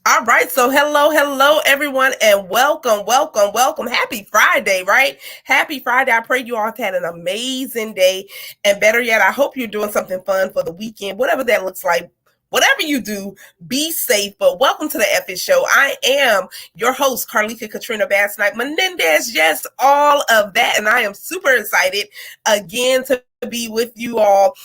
All right, so hello, everyone, and welcome. Happy Friday, right? Happy Friday. I pray you all had an amazing day, and better yet, I hope you're doing something fun for the weekend, whatever that looks like. Whatever you do, be safe. But welcome to the Effie Show. I am your host, Carlika Katrina Basnight-Menendez. Yes, all of that, and I am super excited again to be with you all.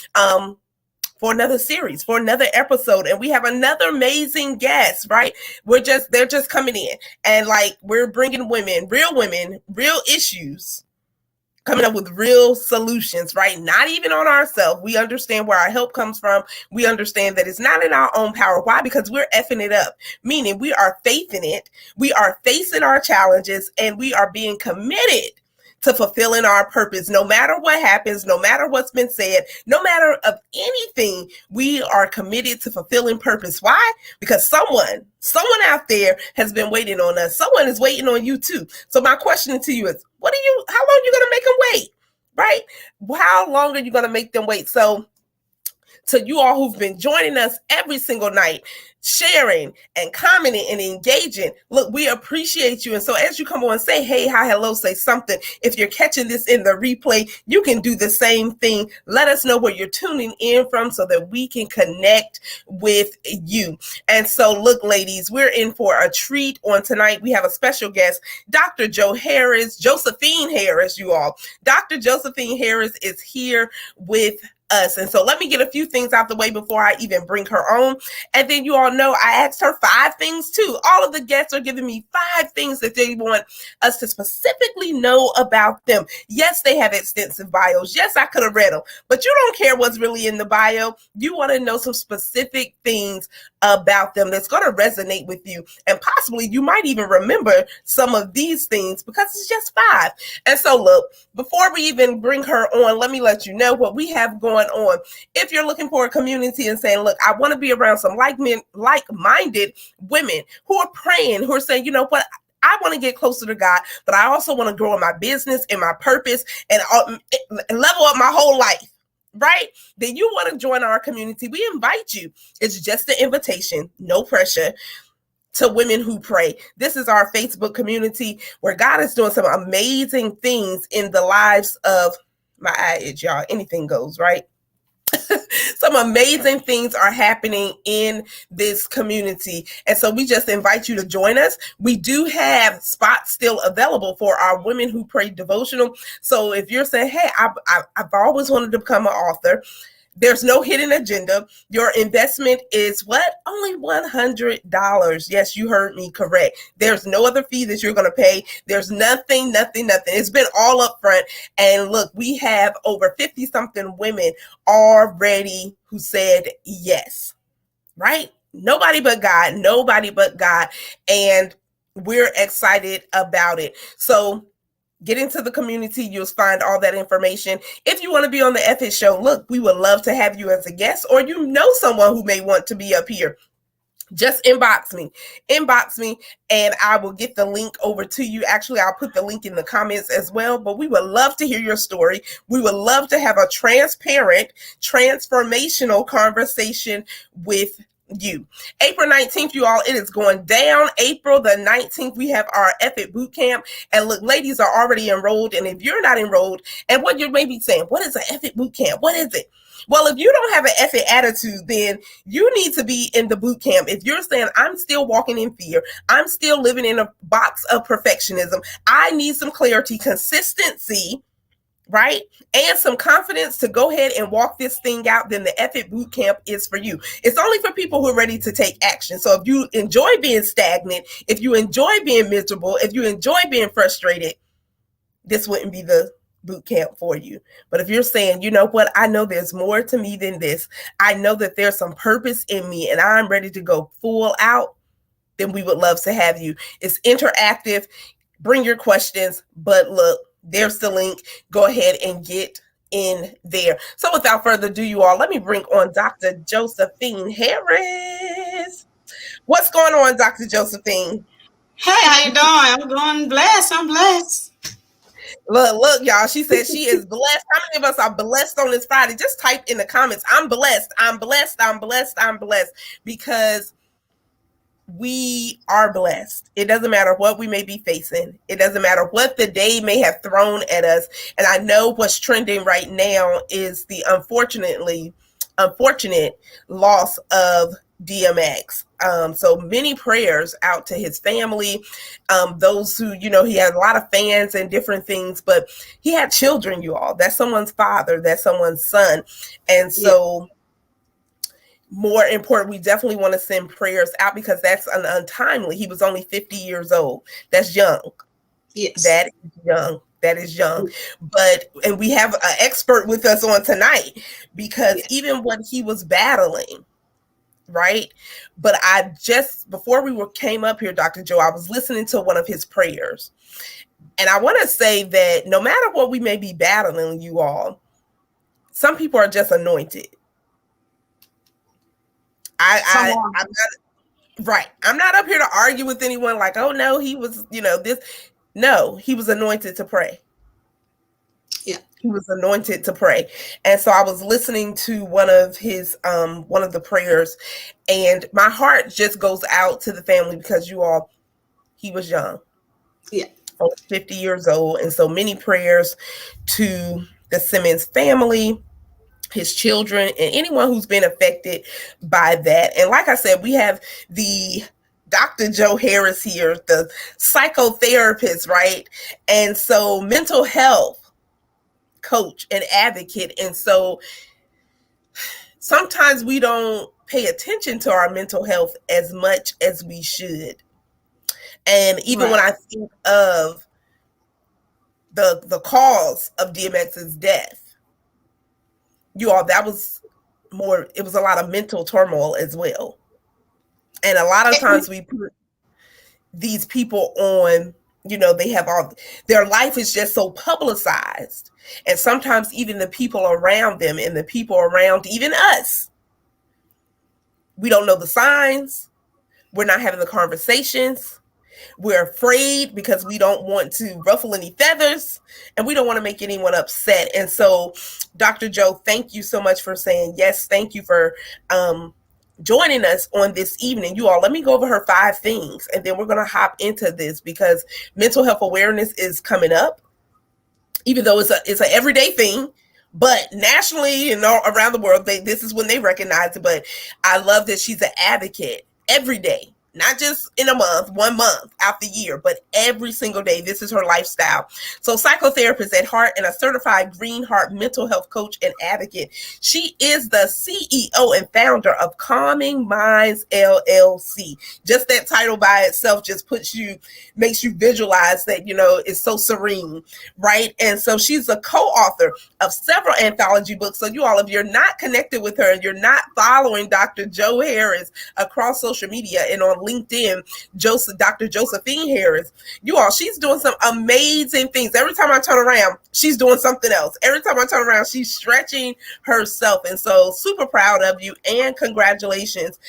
For another series, for another episode, and we have another amazing guest, right? They're just coming in, and like we're bringing women, real issues, coming up with real solutions, right? Not even on ourselves. We understand where our help comes from. We understand that it's not in our own power. Why? Because we're effing it up, meaning we are faithing it. We are facing our challenges, and we are being committed to fulfilling our purpose. No matter what happens, no matter what's been said, no matter of anything, we are committed to fulfilling purpose. Why? Because someone out there has been waiting on us. Someone is waiting on you too. So my question to you is, how long are you going to make them wait? Right? How long are you going to make them wait? So to you all who've been joining us every single night, sharing and commenting and engaging. Look, we appreciate you. And so as you come on, say hey, hi, hello, say something. If you're catching this in the replay, you can do the same thing. Let us know where you're tuning in from so that we can connect with you. And so look, ladies, we're in for a treat on tonight. We have a special guest, Dr. Josephine Harris, you all. Dr. Josephine Harris is here with us. And so let me get a few things out the way before I even bring her on. And then you all know I asked her 5 things too. All of the guests are giving me 5 things that they want us to specifically know about them. Yes, they have extensive bios. Yes, I could have read them, but you don't care what's really in the bio. You want to know some specific things about them that's going to resonate with you. And possibly you might even remember some of these things because it's just 5. And so look, before we even bring her on, let me let you know what we have going on. If you're looking for a community and saying, look, I want to be around some like-minded women who are praying, who are saying, you know what, I want to get closer to God, but I also want to grow in my business and my purpose and level up my whole life, right? Then you want to join our community. We invite you. It's just an invitation, no pressure, to Women Who Pray. This is our Facebook community where God is doing some amazing things in the lives of my eye itch, y'all. Anything goes, right? Some amazing things are happening in this community. And so we just invite you to join us. We do have spots still available for our Women Who Pray devotional. So if you're saying, hey, I've always wanted to become an author, there's no hidden agenda. Your investment is what? Only $100. Yes, you heard me correct. There's no other fee that you're going to pay. There's nothing. It's been all up front. And look, we have over 50 something women already who said yes, right? Nobody but God. And we're excited about it. So get into the community. You'll find all that information. If you want to be on the Ethics Show, look, we would love to have you as a guest, or you know someone who may want to be up here. Just inbox me, and I will get the link over to you. Actually, I'll put the link in the comments as well, but we would love to hear your story. We would love to have a transparent, transformational conversation with you. April 19th, you all, it is going down. April the 19th, we have our Epic Boot Camp. And look, ladies are already enrolled. And if you're not enrolled, and what you may be saying, what is an Epic Boot Camp? What is it? Well, if you don't have an Epic attitude, then you need to be in the boot camp. If you're saying, I'm still walking in fear, I'm still living in a box of perfectionism, I need some clarity, consistency, right? And some confidence to go ahead and walk this thing out, then the Epic Boot Camp is for you. It's only for people who are ready to take action. So if you enjoy being stagnant, if you enjoy being miserable, if you enjoy being frustrated, this wouldn't be the boot camp for you. But if you're saying, you know what, I know there's more to me than this, I know that there's some purpose in me and I'm ready to go full out, then we would love to have you. It's interactive. Bring your questions, but look, there's the link. Go ahead and get in there. So without further ado, you all, let me bring on Dr. Josephine Harris. What's going on, Dr. Josephine? Hey, how you doing? I'm going blessed. I'm blessed. Look, y'all. She said she is blessed. How many of us are blessed on this Friday? Just type in the comments. I'm blessed. I'm blessed. I'm blessed. I'm blessed. Because we are blessed. It doesn't matter what we may be facing. It doesn't matter what the day may have thrown at us. And I know what's trending right now is the unfortunate loss of DMX. So many prayers out to his family, those who, he had a lot of fans and different things, but he had children, you all. That's someone's father, that's someone's son. And so more important, we definitely want to send prayers out because that's an untimely. He was only 50 years old. That's young. Yes. That is young. That is young. And we have an expert with us on tonight because even when he was battling, right? But before we came up here, Dr. Joe, I was listening to one of his prayers. And I want to say that no matter what we may be battling, you all, some people are just anointed. I'm not up here to argue with anyone like, oh no, he was, this. No, he was anointed to pray. Yeah. He was anointed to pray. And so I was listening to one of the prayers, and my heart just goes out to the family because he was young. Yeah. 50 years old. And so many prayers to the Simmons family, his children, and anyone who's been affected by that. And like I said, we have the Dr. Joe Harris here, the psychotherapist, right? And so mental health coach and advocate. And so sometimes we don't pay attention to our mental health as much as we should. And even when I think of the cause of DMX's death, that was it was a lot of mental turmoil as well. And a lot of times we put these people on, they have their life is just so publicized. And sometimes even the people around them and the people around even us, we don't know the signs. We're not having the conversations. We're afraid because we don't want to ruffle any feathers and we don't want to make anyone upset. And so, Dr. Joe, thank you so much for saying yes. Thank you for joining us on this evening. You all, let me go over her 5 things and then we're going to hop into this because mental health awareness is coming up, even though it's an everyday thing. But nationally and all around the world, this is when they recognize it. But I love that she's an advocate every day. Not just in a month, 1 month out the year, but every single day. This is her lifestyle. So psychotherapist at heart and a certified Green Heart mental health coach and advocate. She is the CEO and founder of Calming Minds LLC. Just that title by itself just makes you visualize that, it's so serene, right? And so she's a co-author of several anthology books. So you all, if you're not connected with her and you're not following Dr. Joe Harris across social media and on LinkedIn, Dr. Josephine Harris, you all, she's doing some amazing things. Every time I turn around, she's doing something else. Every time I turn around, she's stretching herself. And so super proud of you and congratulations.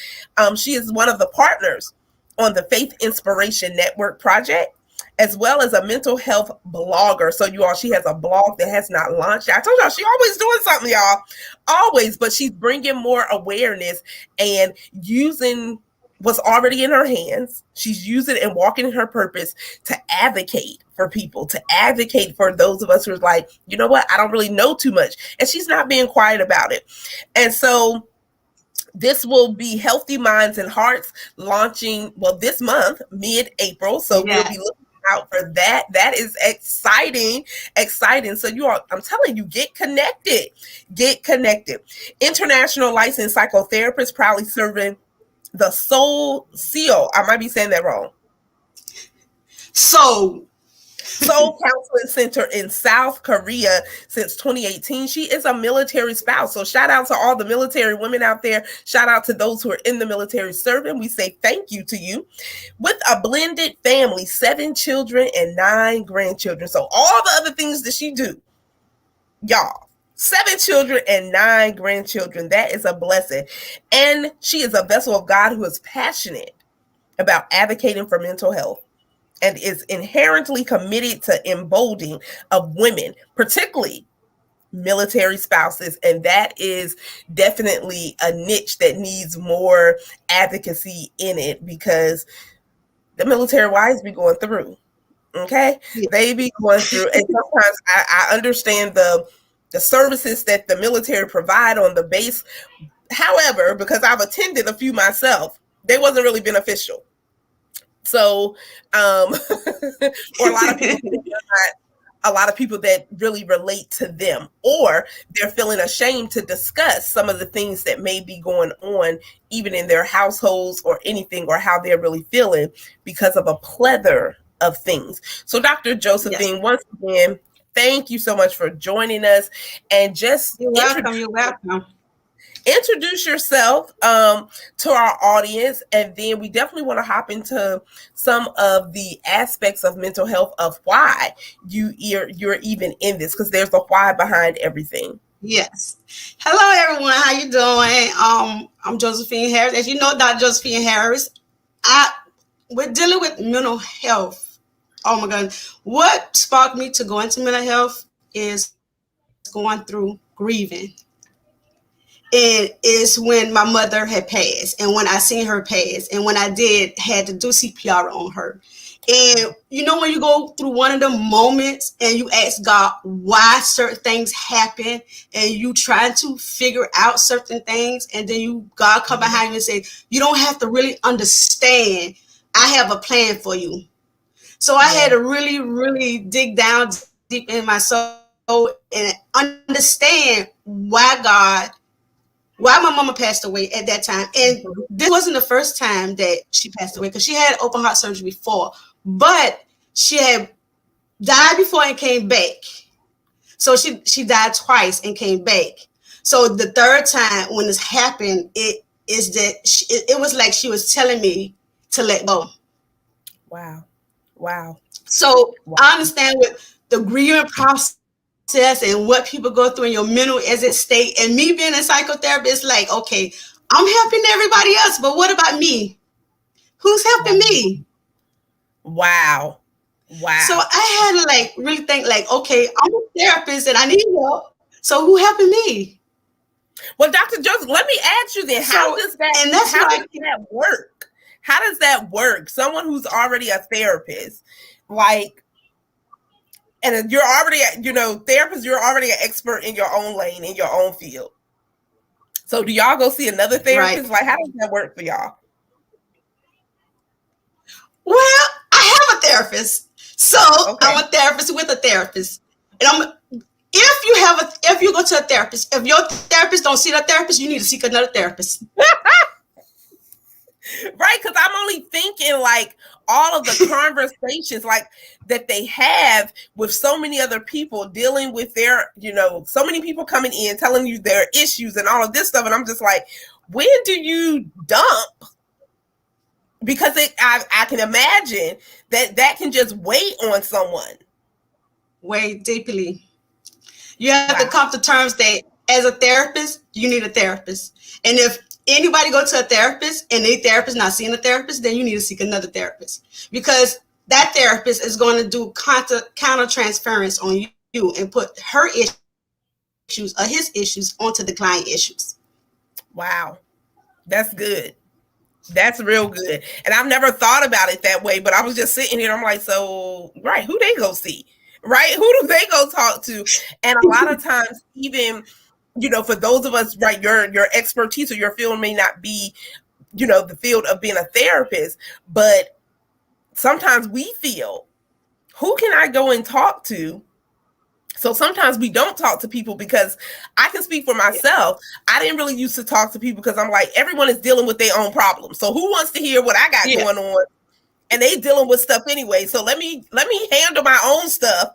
She is one of the partners on the Faith Inspiration Network project, as well as a mental health blogger. So you all, she has a blog that has not launched. I told y'all, she always doing something, y'all. Always, but she's bringing more awareness and using what's already in her hands. She's using and walking in her purpose to advocate for people, to advocate for those of us who are like, you know what, I don't really know too much. And she's not being quiet about it. And so this will be Healthy Minds and Hearts launching, this month, mid-April. So we'll be looking out for that. That is exciting. So you all, I'm telling you, get connected. International licensed psychotherapist, proudly serving the Soul I might be saying that wrong. Soul Counseling Center in South Korea since 2018. She is a military spouse. So shout out to all the military women out there. Shout out to those who are in the military serving. We say thank you to you. With a blended family, 7 children and 9 grandchildren. So all the other things that she do, y'all. 7 children and 9 grandchildren. That is a blessing. And she is a vessel of God who is passionate about advocating for mental health and is inherently committed to emboldening of women, particularly military spouses, and that is definitely a niche that needs more advocacy in it, because the military wives be going through. Okay, Yeah. they be going through, and sometimes I understand the services that the military provide on the base. However, because I've attended a few myself, they wasn't really beneficial. So, or a lot of people think they're not a lot of people that really relate to them, or they're feeling ashamed to discuss some of the things that may be going on even in their households or anything, or how they're really feeling because of a plethora of things. So Dr. Josephine, Yes. once again, thank you so much for joining us, and just You're welcome. You're welcome. introduce yourself to our audience, and then we definitely want to hop into some of the aspects of mental health, of why you're even in this, because there's a why behind everything. Yes. Hello, everyone. How you doing? I'm Josephine Harris. As you know, Dr. Josephine Harris. We're dealing with mental health. Oh my God. What sparked me to go into mental health is going through grieving. It is when my mother had passed, and when I seen her pass, and when I had to do CPR on her. And you know, when you go through one of the moments and you ask God why certain things happen, and you try to figure out certain things, and then God come behind you and say, you don't have to really understand. I have a plan for you. So I had to really, really dig down deep in my soul and understand why my mama passed away at that time. And this wasn't the first time that she passed away, because she had open heart surgery before, but she had died before and came back. So she died twice and came back. So the third time when this happened, it was like she was telling me to let go. Wow. So I understand with the grieving process and what people go through in your mental as it state, and me being a psychotherapist, like, okay, I'm helping everybody else, but what about me? Who's helping me? Wow. So I had to like really think, like, okay, I'm a therapist and I need help. So who helping me? Well, Dr. Joseph, let me ask you then, how does that work? How does that work? Someone who's already a therapist, like, and you're already, therapist, you're already an expert in your own lane, in your own field. So do y'all go see another therapist? Right. Like, how does that work for y'all? Well, I have a therapist. So I'm a therapist with a therapist. And if you go to a therapist, if your therapist don't see that therapist, you need to seek another therapist. Right, because I'm only thinking like all of the conversations like that they have with so many other people dealing with their, so many people coming in telling you their issues and all of this stuff, and I'm just like, when do you dump? Because I can imagine that can just weigh on someone. Weigh deeply. You have to come to terms that as a therapist, you need a therapist. And if anybody go to a therapist and a therapist not seeing a therapist, then you need to seek another therapist, because that therapist is going to do counter transference on you and put her issues or his issues onto the client issues. Wow. That's good. That's real good. And I've never thought about it that way, but I was just sitting here. I'm like, so, right, who they go see? Right? Who do they go talk to? And a lot of times, even, for those of us, right, your expertise or your field may not be, the field of being a therapist, but sometimes we feel, who can I go and talk to? So sometimes we don't talk to people, because I can speak for myself. I didn't really used to talk to people because I'm like, everyone is dealing with their own problems. So who wants to hear what I got going on? And they dealing with stuff anyway. So let me handle my own stuff,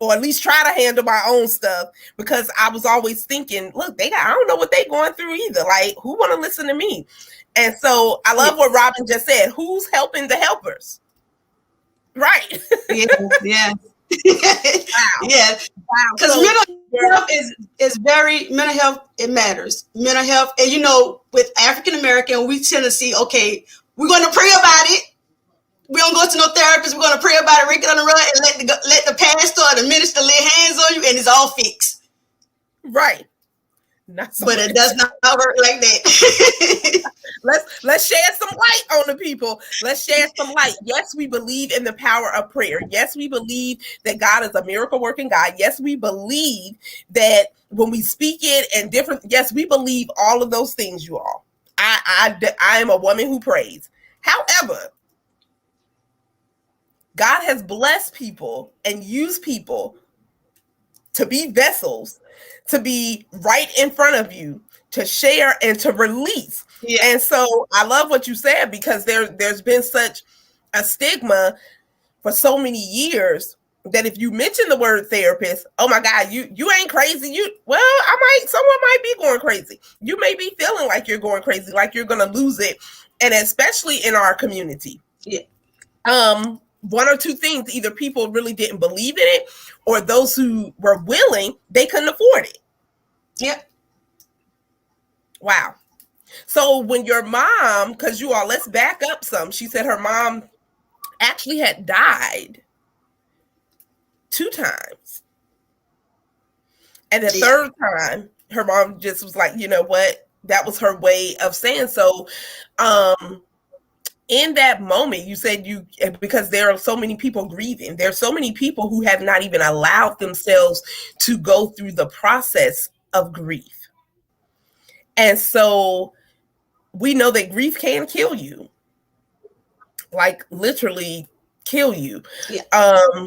or at least try to handle my own stuff, because I was always thinking, look, I don't know what they're going through either. Like, who want to listen to me? And so I love what Robin just said. Who's helping the helpers? Right. Yeah. Wow. Yeah. Because mental health is very, mental health, it matters. Mental health, and with African American, we tend to see, okay, we're going to pray about it, We don't go to no therapist. We're gonna pray about it, Rick on the run, and let the pastor or the minister lay hands on you, and it's all fixed. Right. Not so But much. it does not work like that. Let's shed some light on the people. Let's shed some light. Yes, we believe in the power of prayer. Yes, we believe that God is a miracle working God. Yes, we believe that when we speak it and different. Yes, we believe all of those things. You all. I am a woman who prays. However, God has blessed people and used people to be vessels, to be right in front of you, to share and to release. Yeah. And so I love what you said, because there's been such a stigma for so many years that if you mention the word therapist, oh my God, you ain't crazy. Someone might be going crazy. You may be feeling like you're going crazy, like you're gonna lose it. And especially in our community. Yeah. One or two things: either people really didn't believe in it, or those who were willing, they couldn't afford it. Yep. Wow. So when your mom, because you all, let's back up some. She said her mom actually had died 2 times. And the third time, her mom just was like, you know what? That was her way of saying so. In that moment, you said because there are so many people grieving. There are so many people who have not even allowed themselves to go through the process of grief. And so we know that grief can kill you. Like literally kill you. Yeah.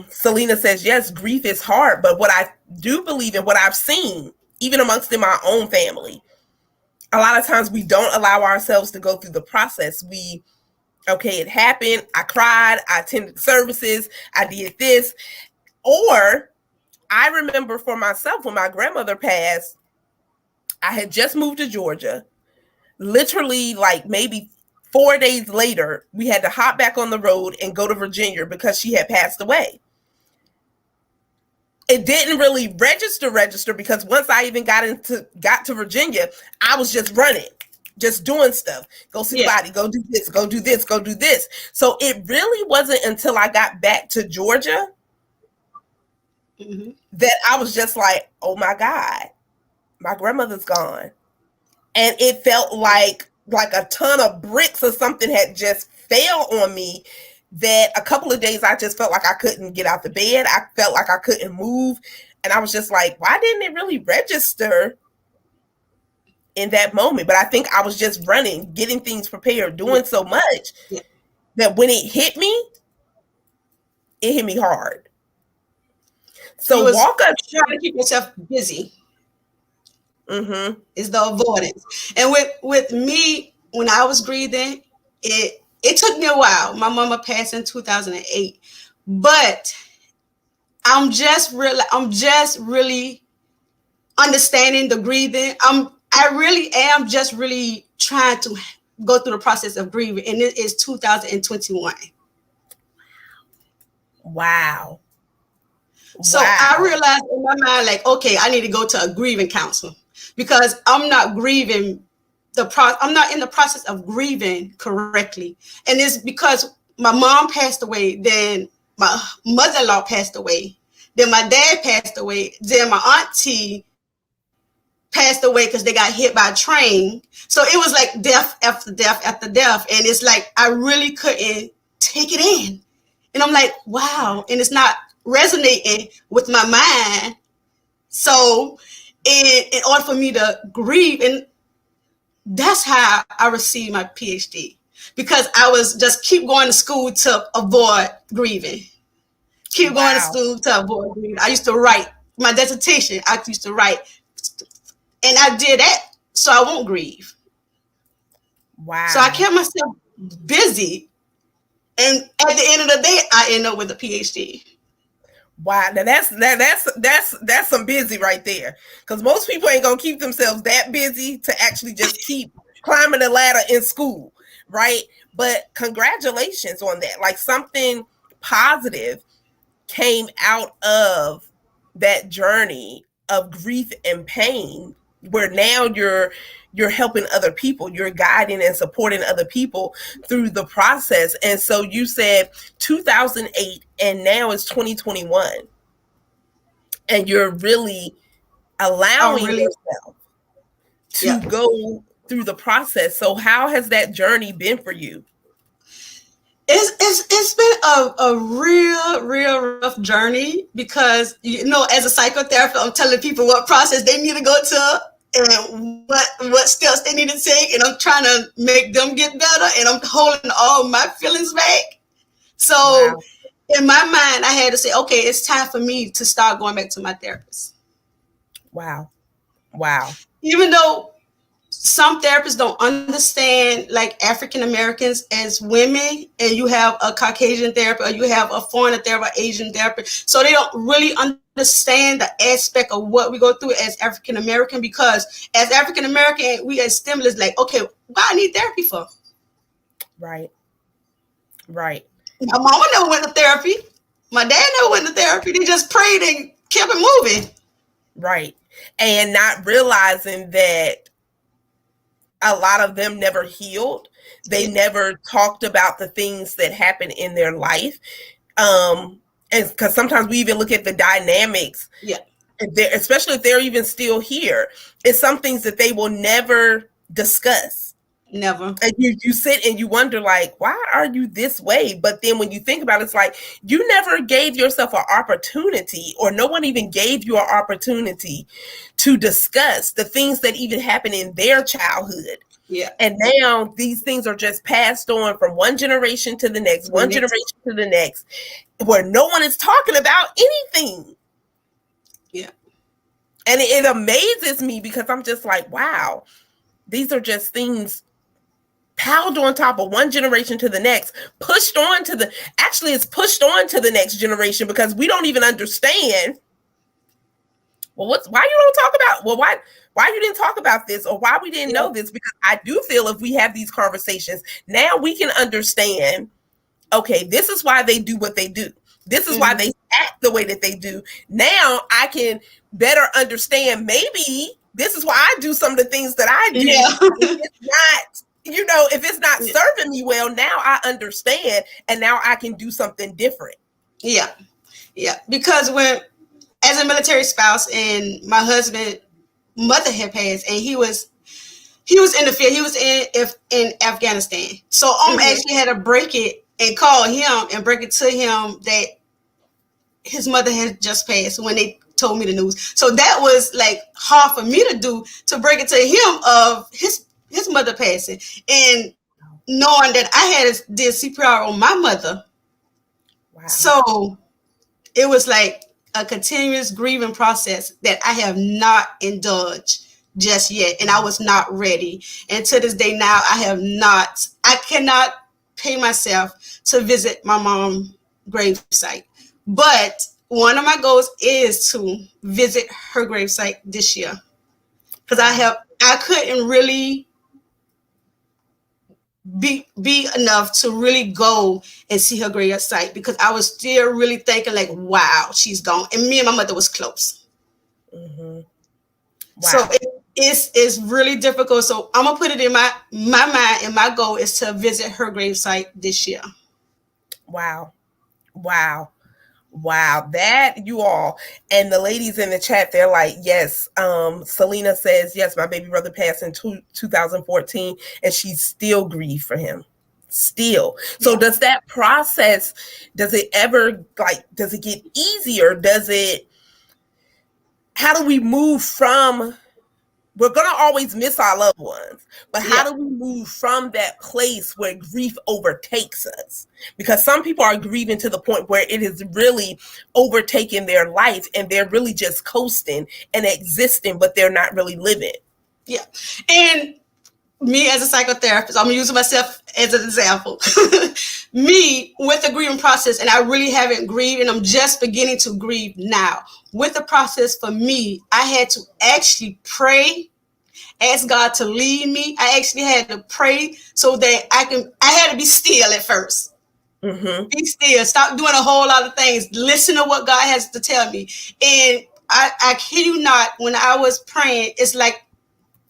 Selena says, yes, grief is hard. But what I do believe in, what I've seen, even amongst in my own family, a lot of times we don't allow ourselves to go through the process. Okay, it happened. I cried. I attended services. I did this. Or I remember for myself, when my grandmother passed, I had just moved to Georgia. Literally, like maybe 4 days later, we had to hop back on the road and go to Virginia because she had passed away. It didn't really register because once I even got to Virginia, I was just running. Just doing stuff. Go see body, go do this, go do this, go do this. So it really wasn't until I got back to Georgia that I was just like, oh my God, my grandmother's gone. And it felt like a ton of bricks or something had just fell on me, that a couple of days I just felt like I couldn't get out the bed. I felt like I couldn't move. And I was just like, why didn't it really register in that moment? But I think I was just running, getting things prepared, doing so much that when it hit me hard. So walk us, trying to keep yourself busy. Is the avoidance. And with me, when I was grieving, it took me a while. My mama passed in 2008, but I'm just really understanding the grieving. I really am just really trying to go through the process of grieving, and it is 2021. Wow. So I realized in my mind, like, okay, I need to go to a grieving counselor, because I'm not grieving I'm not in the process of grieving correctly. And it's because my mom passed away, then my mother-in-law passed away, then my dad passed away, then my auntie passed away because they got hit by a train. So it was like death after death after death. And it's like, I really couldn't take it in. And I'm like, wow. And it's not resonating with my mind. So in order for me to grieve, and that's how I received my PhD, because I was just keep going to school to avoid grieving. Keep going to school to avoid grieving. I used to write my dissertation. I used to write. And I did that so I won't grieve. Wow. So I kept myself busy. And at the end of the day, I end up with a PhD. Wow. Now that's some busy right there. Because most people ain't gonna keep themselves that busy to actually just keep climbing the ladder in school, right? But congratulations on that. Like, something positive came out of that journey of grief and pain where now you're helping other people, you're guiding and supporting other people through the process. And so you said 2008 and now it's 2021, and you're really I'm allowing really, yourself to yeah. go through the process. So how has that journey been for you? It's been a real rough journey because, you know, as a psychotherapist, I'm telling people what process they need to go to and what steps they need to take, and I'm trying to make them get better, and I'm holding all my feelings back. So Wow. in my mind, I had to say, okay, it's time for me to start going back to my therapist. Wow. Wow. Even though some therapists don't understand like African Americans as women, and you have a Caucasian therapist or you have a foreigner therapist, Asian therapist, so they don't really understand the aspect of what we go through as African American, because as African American we as stimulus like, okay, what I need therapy for? Right. Right. My mama never went to therapy, my dad never went to therapy, they just prayed and kept it moving. Right. And not realizing that a lot of them never healed. They never talked about the things that happened in their life. And because sometimes we even look at the dynamics, Yeah. especially if they're even still here, it's some things that they will never discuss. Never. And you sit and you wonder, like, why are you this way? But then when you think about it, it's like you never gave yourself an opportunity, or no one even gave you an opportunity to discuss the things that even happened in their childhood. Yeah. And now these things are just passed on from one generation to the next, one generation to the next, where no one is talking about anything. Yeah. And it amazes me because I'm just like, wow, these are just things piled on top of one generation to the next, pushed on to the, actually it's pushed on to the next generation, because we don't even understand, well, why you don't talk about, well, why you didn't talk about this, or why we didn't know this. Because I do feel if we have these conversations, now we can understand, okay, this is why they do what they do. This is why they act the way that they do. Now I can better understand, maybe this is why I do some of the things that I do. Yeah. It's not, you know, if it's not serving me well, now I understand, and now I can do something different. Yeah. Yeah. Because when, as a military spouse, and my husband mother had passed, and he was in the field, he was in Afghanistan. So actually had to break it and call him and break it to him that his mother had just passed when they told me the news. So that was like hard for me to do, to break it to him of his mother passing, and knowing that I had did CPR on my mother. Wow. So it was like a continuous grieving process that I have not indulged just yet, and I was not ready. And to this day now, I cannot pay myself to visit my mom's gravesite. But one of my goals is to visit her gravesite this year, because I couldn't really be enough to really go and see her grave site, because I was still really thinking like, wow, she's gone. And me and my mother was close. Wow. So it's really difficult. So I'm gonna put it in my mind, and my goal is to visit her grave site this year. Wow. That, you all, and the ladies in the chat, they're like, yes. Selena says, yes, my baby brother passed in 2014, and she still grieved for him. Still. So does that process, does it ever, like, does it get easier? How do we move from, we're going to always miss our loved ones, but how do we move from that place where grief overtakes us? Because some people are grieving to the point where it is really overtaking their life, and they're really just coasting and existing, but they're not really living. Yeah. And me as a psychotherapist, I'm using myself as an example. Me with the grieving process, and I really haven't grieved, and I'm just beginning to grieve now. With the process for me, I had to actually pray, ask God to lead me. I actually had to pray so that I had to be still at first. Be still, stop doing a whole lot of things, listen to what God has to tell me. And I kid you not, when I was praying, it's like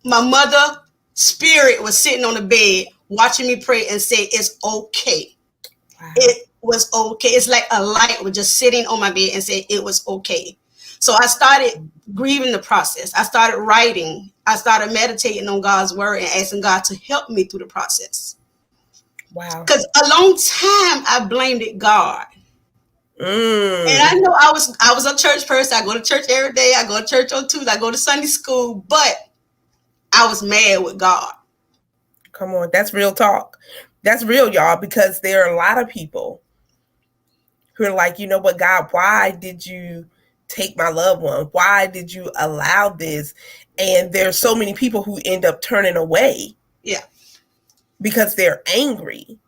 my mother spirit was sitting on the bed watching me pray and say, it's okay. Wow. It was okay. It's like a light was just sitting on my bed and said it was okay. So I started grieving the process. I started writing. I started meditating on God's word and asking God to help me through the process. Wow. Because a long time I blamed it God. And I know I was a church person. I go to church every day. I go to church on Tuesday. I go to Sunday school. But I was mad with God. Come on. That's real talk. That's real, y'all, because there are a lot of people who are like, you know what, God, why did you take my loved one? Why did you allow this? And there's so many people who end up turning away. Yeah. Because they're angry.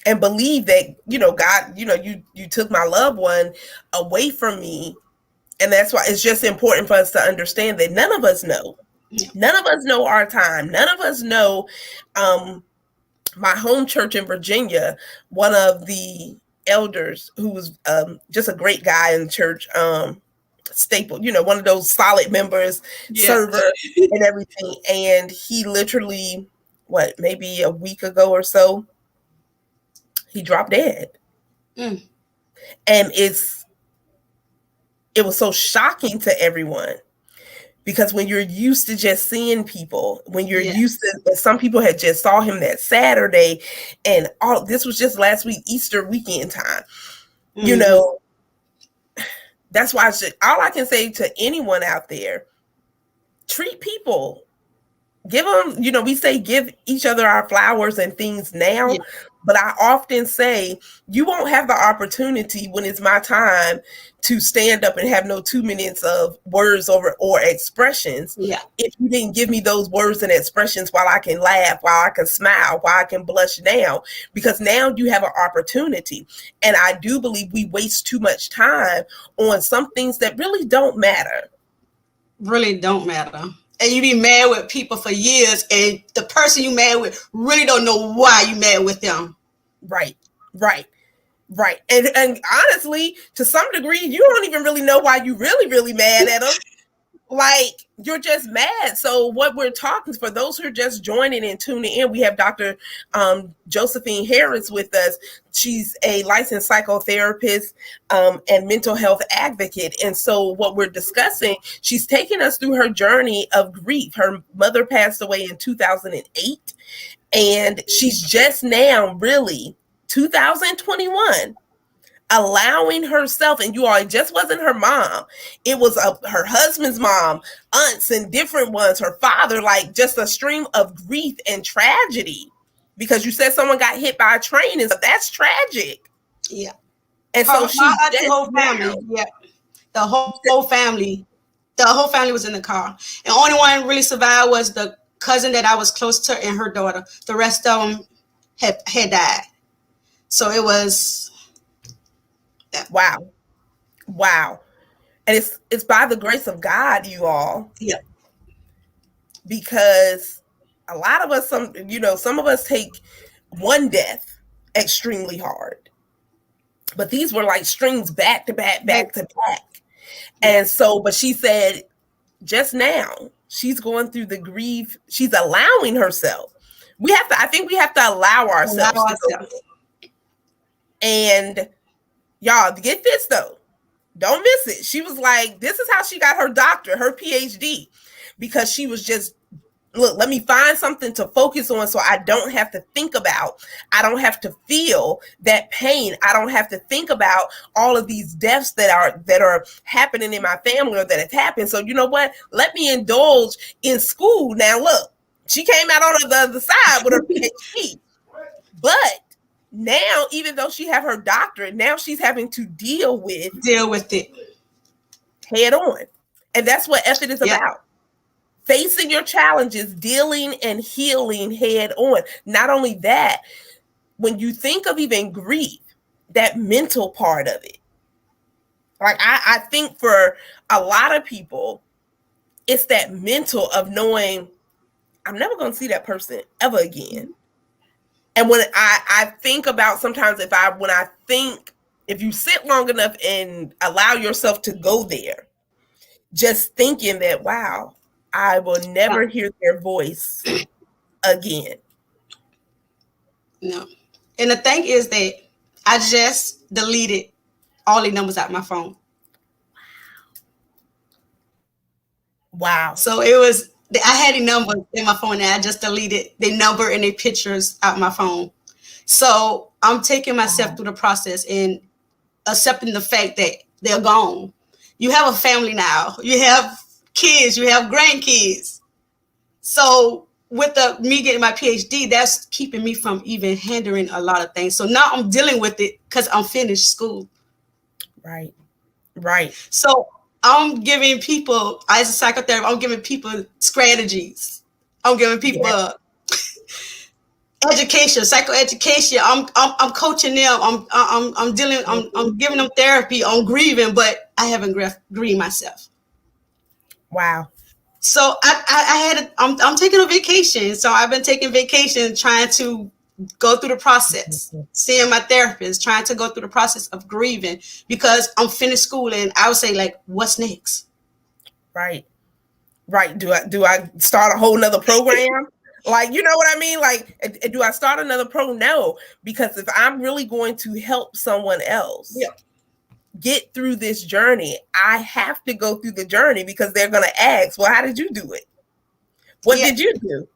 And believe that, you know, God, you know, you took my loved one away from me. And that's why it's just important for us to understand that none of us know. Yeah. None of us know our time. None of us know. My home church in Virginia, one of the elders who was just a great guy in church, staple, you know, one of those solid members, server and everything. And he literally, maybe a week ago or so, he dropped dead. And it was so shocking to everyone, because when you're used to just seeing people, when you're used to, some people had just saw him that Saturday, and all this was just last week, Easter weekend time, you know, that's why all I can say to anyone out there, treat people, give them, you know, we say give each other our flowers and things now, but I often say you won't have the opportunity when it's my time to stand up and have no 2 minutes of words or expressions if you didn't give me those words and expressions while I can laugh, while I can smile, while I can blush now, because now you have an opportunity. And I do believe we waste too much time on some things that really don't matter. Really don't matter. And you be mad with people for years, and the person you mad with really don't know why you mad with them. Right. And honestly, to some degree, you don't even really know why you really mad at them. Like, you're just mad. So what we're talking, for those who are just joining and tuning in, we have Dr. Josephine Harris with us. She's a licensed psychotherapist and mental health advocate. And so what we're discussing, she's taking us through her journey of grief. Her mother passed away in 2008. And she's just now, really, 2021, allowing herself, and you all, it just wasn't her mom, it was her husband's mom, aunts and different ones, her father, like just a stream of grief and tragedy, because you said someone got hit by a train, and that's tragic. Yeah. And so the whole family, the whole family was in the car, and only one really survived was the cousin that I was close to and her daughter. The rest of them had died. So it was wow. And it's by the grace of God, you all. Yeah. Because a lot of us, some of us take one death extremely hard. But these were like strings back to back. And so, but she said just now, she's going through the grief. She's allowing herself. I think we have to allow ourselves. And y'all, get this though. Don't miss it. She was like, this is how she got her doctorate, her PhD, because she was just, look, let me find something to focus on so I don't have to think about. I don't have to feel that pain. I don't have to think about all of these deaths that are happening in my family or that have happened. So you know what? Let me indulge in school. Now look, she came out on the other side with her PhD. But now, even though she have her doctorate, now she's having to deal with it head on. And that's what effort is about. Facing your challenges, dealing and healing head on. Not only that, when you think of even grief, that mental part of it. Like I think for a lot of people, it's that mental of knowing I'm never going to see that person ever again. And when I think about sometimes if you sit long enough and allow yourself to go there, just thinking that, wow, I will never hear their voice again. No. And the thing is that I just deleted all the numbers out my phone. Wow. So it was, I had the numbers in my phone and I just deleted the number and the pictures out my phone. So I'm taking myself through the process and accepting the fact that they're gone. You have a family now. You have kids. You have grandkids. So with me getting my PhD, that's keeping me from even hindering a lot of things. So now I'm dealing with it because I'm finished school. Right. Right. So I'm giving people, as a psychotherapist, I'm giving people strategies. I'm giving people education, psychoeducation. I'm coaching them. I'm giving them therapy on grieving, but I haven't grieved myself. Wow. So I'm taking a vacation. So I've been taking vacation, trying to go through the process, seeing my therapist, trying to go through the process of grieving because I'm finished school, and I would say, like, what's next? Right. Right. Do I start a whole nother program? Like, you know what I mean? Like, do I start another program? No, because if I'm really going to help someone else get through this journey, I have to go through the journey because they're going to ask, well, how did you do it? What did you do?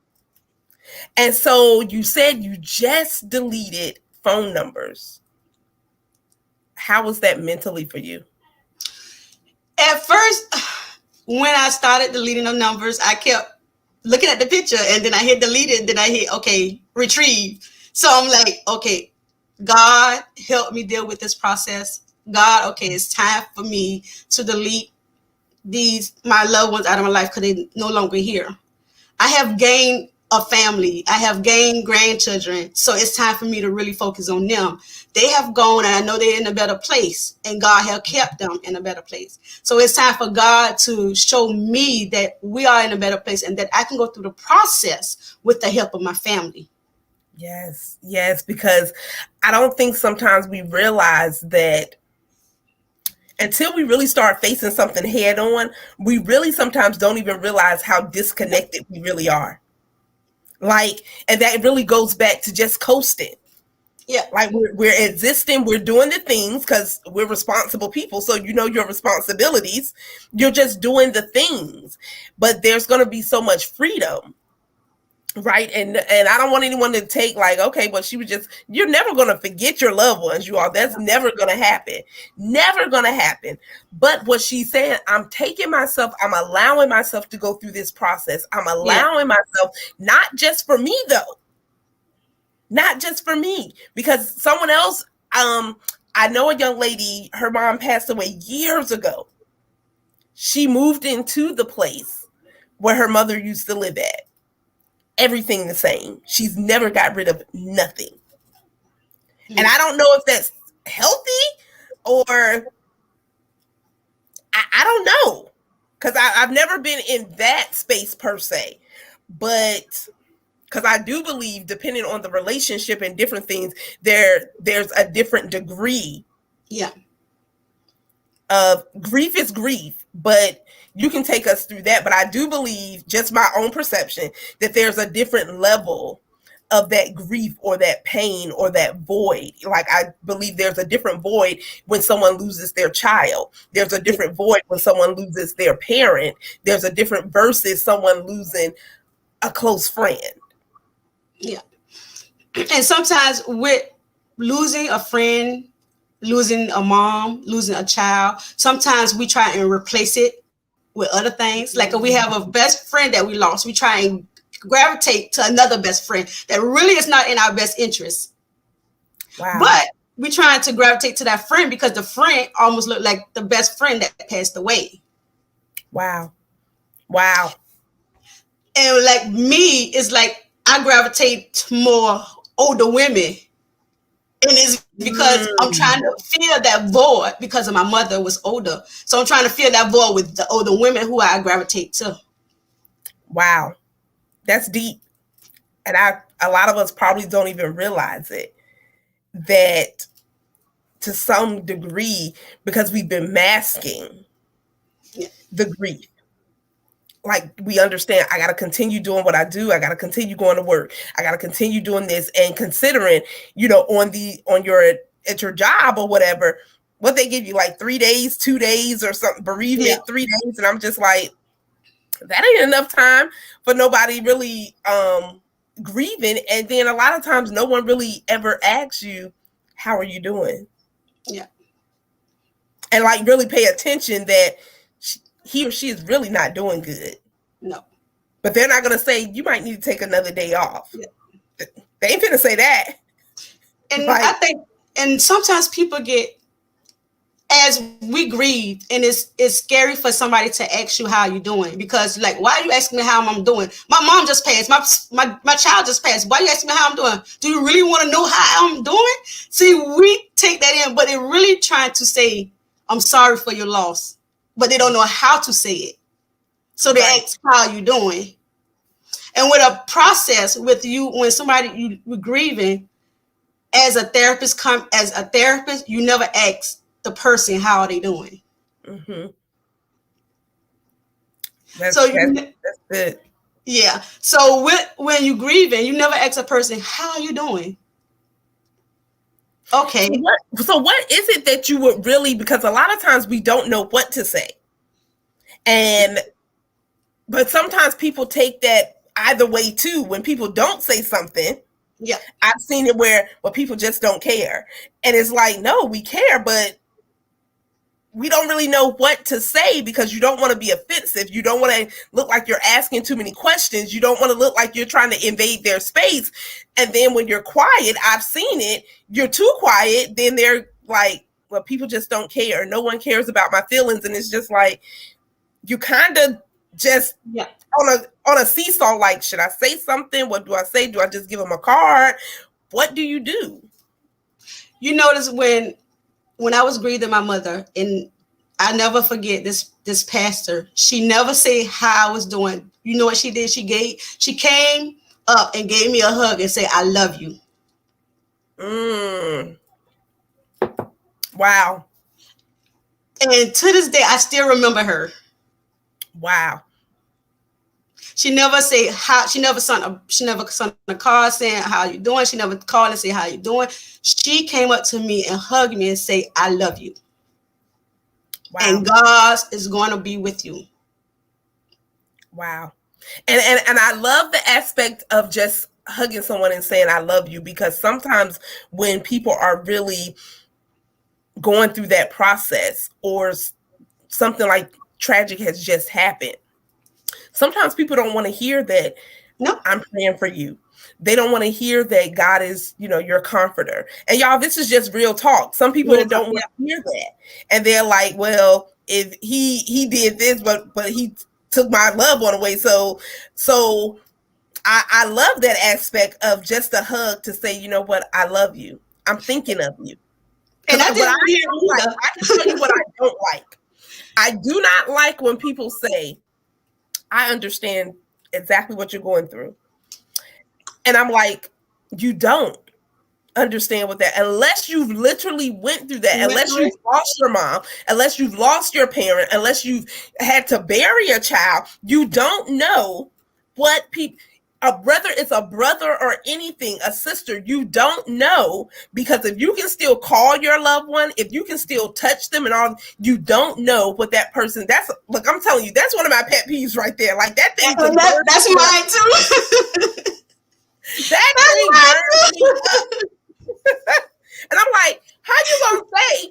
And so you said you just deleted phone numbers. How was that mentally for you? At first, when I started deleting the numbers, I kept looking at the picture and then I hit delete it. Then I hit, okay, retrieve. So I'm like, okay, God, help me deal with this process. God, okay, it's time for me to delete my loved ones out of my life because they're no longer here. I have gained a family. I have gained grandchildren. So it's time for me to really focus on them. They have gone and I know they're in a better place, and God has kept them in a better place. So it's time for God to show me that we are in a better place and that I can go through the process with the help of my family. Yes, yes, because I don't think sometimes we realize that until we really start facing something head on, we really sometimes don't even realize how disconnected we really are. Like, and that really goes back to just coasting. Yeah. Like we're existing, we're doing the things because we're responsible people. So you know your responsibilities. You're just doing the things. But there's going to be so much freedom. Right. And I don't want anyone to take like, okay, but she was just, you're never going to forget your loved ones, you all. That's never going to happen. Never going to happen. But what she's saying, I'm allowing myself to go through this process. I'm allowing myself, not just for me though. Not just for me, because someone else, I know a young lady, her mom passed away years ago. She moved into the place where her mother used to live at. Everything the same. She's never got rid of nothing. And I don't know if that's healthy or I don't know. Because I've never been in that space per se. But because I do believe, depending on the relationship and different things, there's a different degree. Yeah. Of grief is grief, but you can take us through that. But I do believe, just my own perception, that there's a different level of that grief or that pain or that void. Like, I believe there's a different void when someone loses their child. There's a different void when someone loses their parent. There's a different versus someone losing a close friend. Yeah. And sometimes with losing a friend, losing a mom, losing a child, sometimes we try and replace it with other things. Like if we have a best friend that we lost, we try and gravitate to another best friend that really is not in our best interest. Wow. But we trying to gravitate to that friend because the friend almost looked like the best friend that passed away. Wow. Wow. And like me, it's like I gravitate to more older women. And it's because I'm trying to fill that void because of my mother was older. So I'm trying to fill that void with the older women who I gravitate to. Wow. That's deep. And a lot of us probably don't even realize it. That to some degree, because we've been masking the grief. like we understand I got to continue doing what I do. I got to continue going to work. I got to continue doing this, and considering, on your at your job or whatever, what they give you, like 3 days, 2 days or something, bereavement, 3 days. And I'm just like, that ain't enough time for nobody really grieving. And then a lot of times no one really ever asks you, how are you doing? Yeah. And like really pay attention that he or she is really not doing good. No. But they're not going to say, you might need to take another day off. Yeah. They ain't finna say that. And like, I think, and sometimes people get, as we grieve, and it's scary for somebody to ask you how you doing, because like, why are you asking me how I'm doing? My mom just passed. My child just passed. Why are you asking me how I'm doing? Do you really want to know how I'm doing? See, we take that in, but it really trying to say, I'm sorry for your loss, but they don't know how to say it. So they ask, how you doing? And with a process with you, when somebody you're grieving, as a therapist, you never ask the person how are they doing. Mm-hmm. That's good. Yeah. So when you grieving, you never ask a person, how are you doing? Okay. So what is it that you would really, because a lot of times we don't know what to say. But sometimes people take that either way too. When people don't say something, yeah, I've seen it where people just don't care. And it's like, no, we care, but we don't really know what to say, because you don't want to be offensive. You don't want to look like you're asking too many questions. You don't want to look like you're trying to invade their space. And then when you're quiet, I've seen it, you're too quiet, then they're like, well, people just don't care. No one cares about my feelings. And it's just like, you kind of just on a seesaw, like, should I say something? What do I say? Do I just give them a card? What do you do? You notice when I was grieving my mother, and I never forget this pastor, she never said how I was doing. You know what she did? She came up and gave me a hug and said, I love you. Wow. And to this day, I still remember her. Wow. She never said how. She never sent a card saying how you doing. She never called and say how you doing. She came up to me and hugged me and say, I love you. Wow. And God is going to be with you. Wow. And I love the aspect of just hugging someone and saying I love you, because sometimes when people are really going through that process, or something like tragic has just happened, sometimes people don't want to hear that. No, I'm praying for you. They don't want to hear that God is, your comforter. And y'all, this is just real talk. Some people don't want to hear that. And they're like, well, if he did this, but he took my loved one away. So I love that aspect of just a hug to say, you know what, I love you. I'm thinking of you. And I can tell you what I don't like. I do not like when people say, I understand exactly what you're going through. And I'm like, you don't understand what that, unless you've literally went through that, unless you've lost your mom, unless you've lost your parent, unless you've had to bury a child, you don't know what people, whether it's a brother or anything, a sister, you don't know, because if you can still call your loved one, if you can still touch them and all, you don't know what that person, look, I'm telling you, that's one of my pet peeves right there. Like that thing. That's mine too. That thing burns me up. And I'm like, how you gonna say?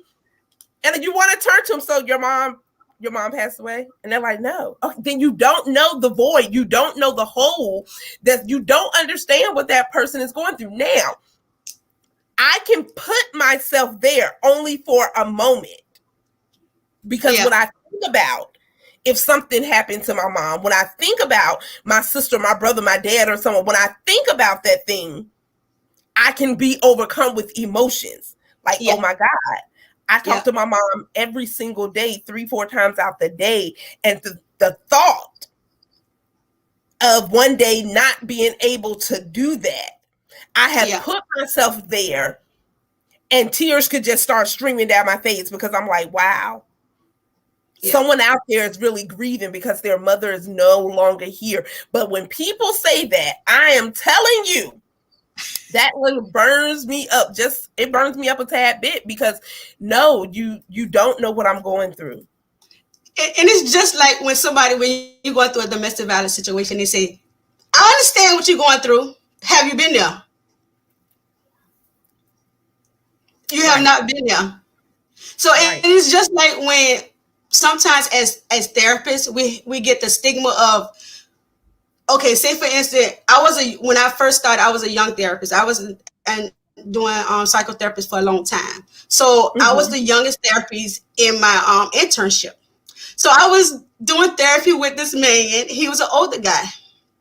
And you want to turn to them, so your mom passed away? And they're like, no. Okay, then you don't know the void. You don't know the hole, that you don't understand what that person is going through. Now, I can put myself there only for a moment, because when I think about if something happened to my mom, when I think about my sister, my brother, my dad, or someone, when I think about that thing, I can be overcome with emotions. Like, oh my God, I talk to my mom every single day, 3-4 times out the day. And the thought of one day not being able to do that, I have put myself there, and tears could just start streaming down my face, because I'm like, wow, Yeah. Someone out there is really grieving because their mother is no longer here. But when people say that, I am telling you, that one burns me up. It burns me up a tad bit because no, you don't know what I'm going through. And it's just like when you go through a domestic violence situation, they say, I understand what you're going through. Have you been there? You have not been there. So it's just like when sometimes as therapists, we get the stigma of, okay, say for instance, when I first started, I was a young therapist. I was doing psychotherapist for a long time. So I was the youngest therapist in my internship. So I was doing therapy with this man. He was an older guy.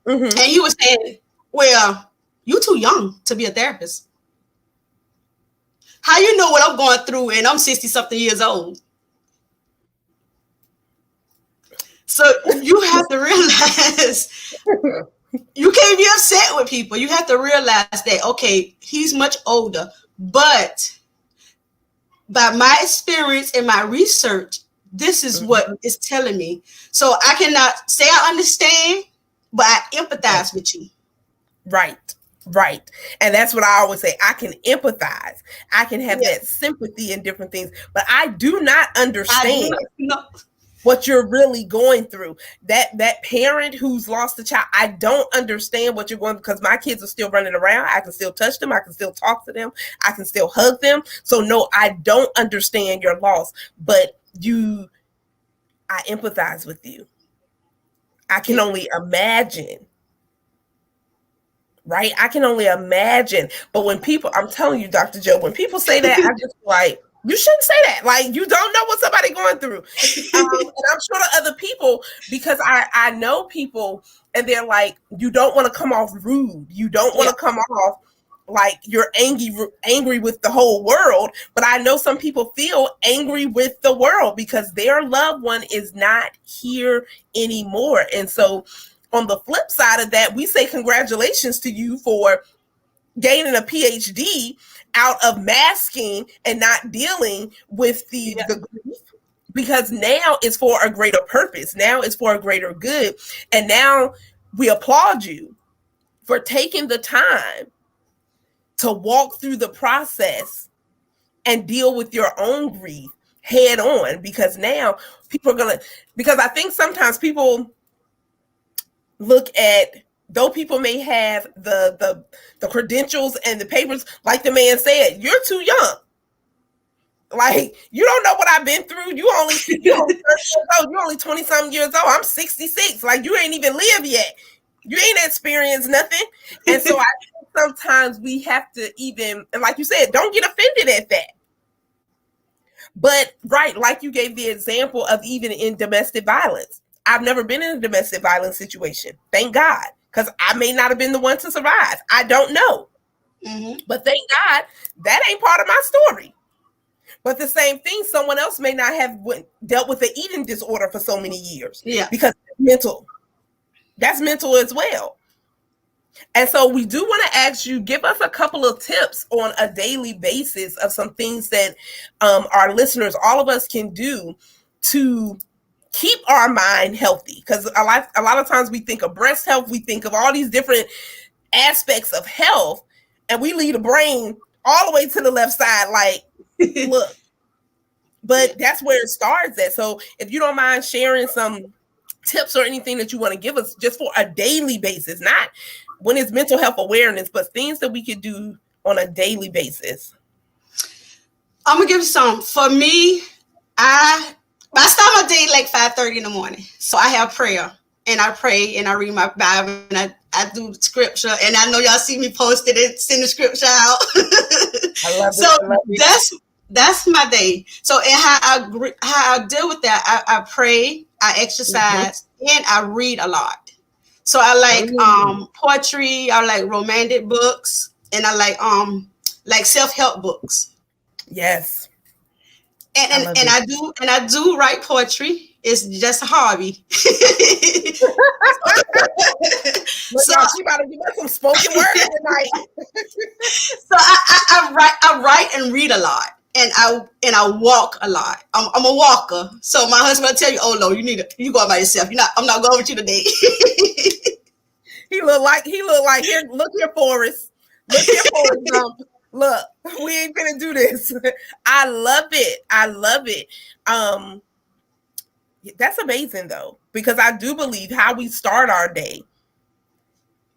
And he was saying, well, you too young to be a therapist. How you know what I'm going through and I'm 60-something years old? So you have to realize you can't be upset with people. You have to realize that, okay, he's much older, but by my experience and my research, this is what it's telling me. So I cannot say I understand, but I empathize with you. Right. And that's what I always say. I can empathize. I can have that sympathy in different things, but I do not understand what you're really going through. That parent who's lost a child, I don't understand what you're going through because my kids are still running around. I can still touch them. I can still talk to them. I can still hug them. So no, I don't understand your loss, but I empathize with you. I can only imagine. Right? I can only imagine. But when people, I'm telling you, Dr. Joe, when people say that, I just like, you shouldn't say that. Like, you don't know what somebody's going through. And I'm sure to other people, because I know people and they're like, you don't want to come off rude. You don't want to come off like you're angry with the whole world. But I know some people feel angry with the world because their loved one is not here anymore. And so on the flip side of that, we say congratulations to you for gaining a PhD out of masking and not dealing with the grief, because now it's for a greater purpose. Now it's for a greater good. And now we applaud you for taking the time to walk through the process and deal with your own grief head on, because now people are because I think sometimes people look at, though people may have the credentials and the papers, like the man said, you're too young. Like, you don't know what I've been through. You're only 30 years old. You're only 20-something years old. I'm 66. Like, you ain't even lived yet. You ain't experienced nothing. And so I think sometimes we have to even, and like you said, don't get offended at that. But like you gave the example of even in domestic violence. I've never been in a domestic violence situation. Thank God. Because I may not have been the one to survive. I don't know. But thank God that ain't part of my story. But the same thing, someone else may not have dealt with an eating disorder for so many years. Yeah. Because it's mental. That's mental as well. And so we do want to ask you, give us a couple of tips on a daily basis of some things that our listeners, all of us, can do to keep our mind healthy. Because a lot of times we think of breast health, we think of all these different aspects of health, and we leave the brain all the way to the left side, like, look. But that's where it starts at. So if you don't mind sharing some tips or anything that you want to give us just for a daily basis, not when it's mental health awareness, but things that we could do on a daily basis. I'm going to give you some. For me, I start my day like 5:30 in the morning. So I have prayer, and I pray, and I read my Bible, and I do scripture, and I know y'all see me post it and send the scripture out. I love it. So that's my day. So and how I deal with that, I pray, I exercise, and I read a lot. So I like poetry, I like romantic books, and I like self-help books. Yes. And I do write poetry. It's just a hobby. So she about to give us some spoken word tonight. So I write and read a lot. and I walk a lot. I'm a walker, so my husband will tell you, "Oh no, you go out by yourself. I'm not going with you today." He look like here. Look here, Forrest. Look here, Forrest Gump. Look, we ain't gonna do this. I love it. I love it. That's amazing though, because I do believe how we start our day.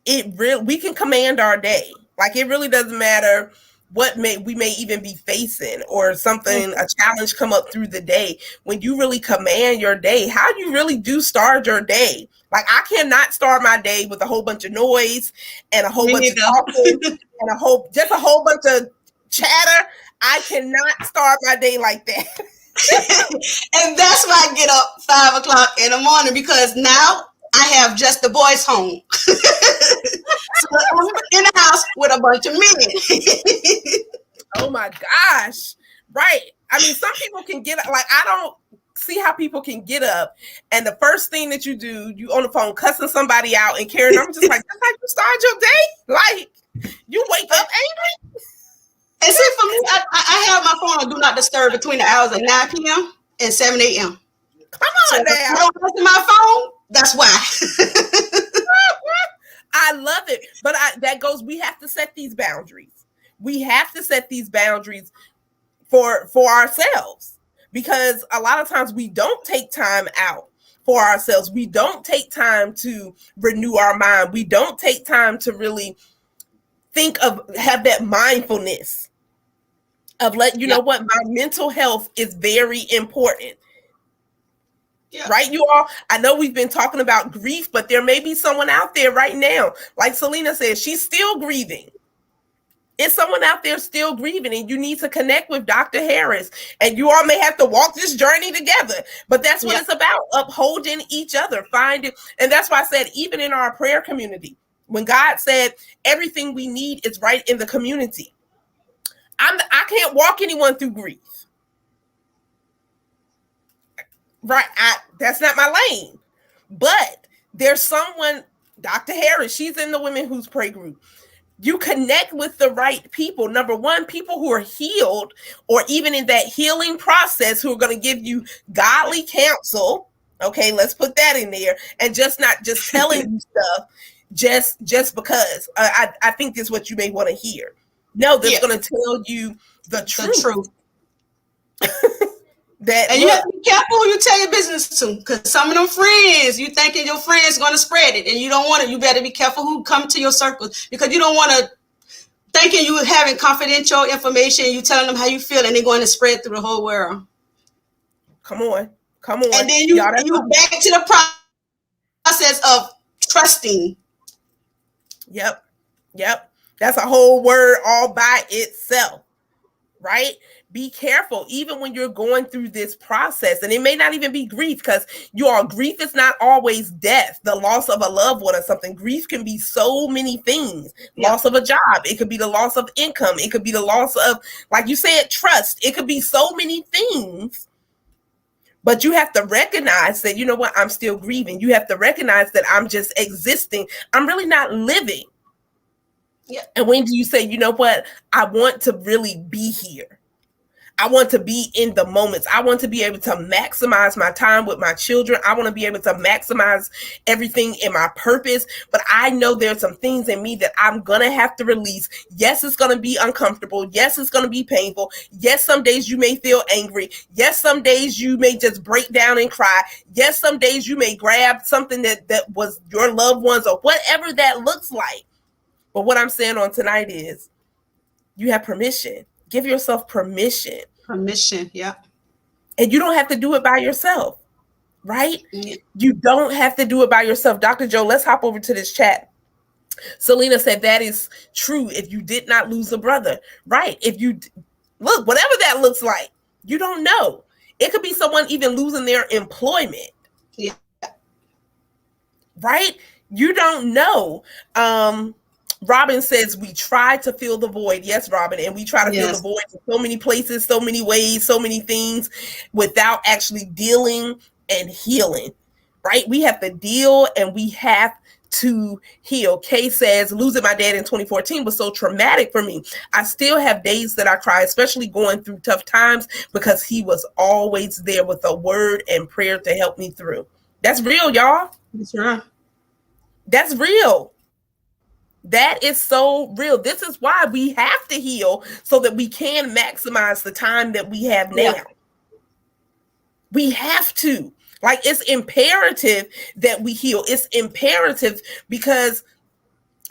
We can command our day. Like it really doesn't matter what we may even be facing or something, a challenge come up through the day. When you really command your day, how you really do start your day. Like I cannot start my day with a whole bunch of noise and a whole bunch of talking and a whole bunch of chatter. I cannot start my day like that. And that's why I get up 5 o'clock in the morning, because now I have just the boys home. So I'm in the house with a bunch of men. Oh my gosh. Right. I mean, some people can get up. Like, I don't see how people can get up and the first thing that you do, you on the phone cussing somebody out and carrying. I'm just like, that's how you start your day? Like, you wake up angry? And see, for me, I have my phone on Do Not Disturb between the hours of 9 p.m. and 7 a.m. Come on now. If I don't listen to my phone, that's why. I love it. But we have to set these boundaries. We have to set these boundaries for ourselves, because a lot of times we don't take time out for ourselves. We don't take time to renew our mind. We don't take time to really have that mindfulness of know what, my mental health is very important. Yeah. Right, you all? I know we've been talking about grief, but there may be someone out there right now, like Selena said, she's still grieving. It's someone out there still grieving, and you need to connect with Dr. Harris, and you all may have to walk this journey together. But that's what it's about, upholding each other, finding. And that's why I said, even in our prayer community, when God said everything we need is right in the community, I can't walk anyone through grief. Right. That's not my lane. But there's someone, Dr. Harris, she's in the Women Who's Pray group. You connect with the right people. Number one, people who are healed or even in that healing process, who are going to give you godly counsel. Okay, let's put that in there. And not just telling you stuff just because I think this is what you may want to hear. No, they're going to tell you the truth. And you have to be careful who you tell your business to, because some of them friends, you thinking your friend's going to spread it, and you don't want it. You better be careful who come to your circle, because you don't want to thinking you having confidential information, you telling them how you feel, and they're going to spread through the whole world. Come on. And then you back to the process of trusting. Yep. That's a whole word all by itself, right? Be careful, even when you're going through this process. And it may not even be grief, because grief is not always death, the loss of a loved one or something. Grief can be so many things. Loss of a job. It could be the loss of income. It could be the loss of, like you said, trust. It could be so many things. But you have to recognize that, you know what, I'm still grieving. You have to recognize that I'm just existing. I'm really not living. Yeah. And when do you say, you know what, I want to really be here. I want to be in the moments. I want to be able to maximize my time with my children. I want to be able to maximize everything in my purpose. But I know there's some things in me that I'm going to have to release. Yes, it's going to be uncomfortable. Yes, it's going to be painful. Yes, some days you may feel angry. Yes, some days you may just break down and cry. Yes, some days you may grab something that was your loved ones or whatever that looks like. But what I'm saying on tonight is you have permission. Give yourself permission. Yeah. And you don't have to do it by yourself, right? Yeah. You don't have to do it by yourself. Dr. Joe, let's hop over to this chat. Selena said that is true if you did not lose a brother, right? If you look, whatever that looks like, you don't know. It could be someone even losing their employment. Yeah. Right? You don't know. Robin says we try to fill the void. Yes, Robin. And we try to fill the void in so many places, so many ways, so many things without actually dealing and healing, right? We have to deal and we have to heal. Kay says, losing my dad in 2014 was so traumatic for me. I still have days that I cry, especially going through tough times, because he was always there with a word and prayer to help me through. That's real, y'all. That's right. That's real. That is so real. This is why we have to heal, so that we can maximize the time that we have now. Yeah. We have to. Like, it's imperative that we heal. It's imperative because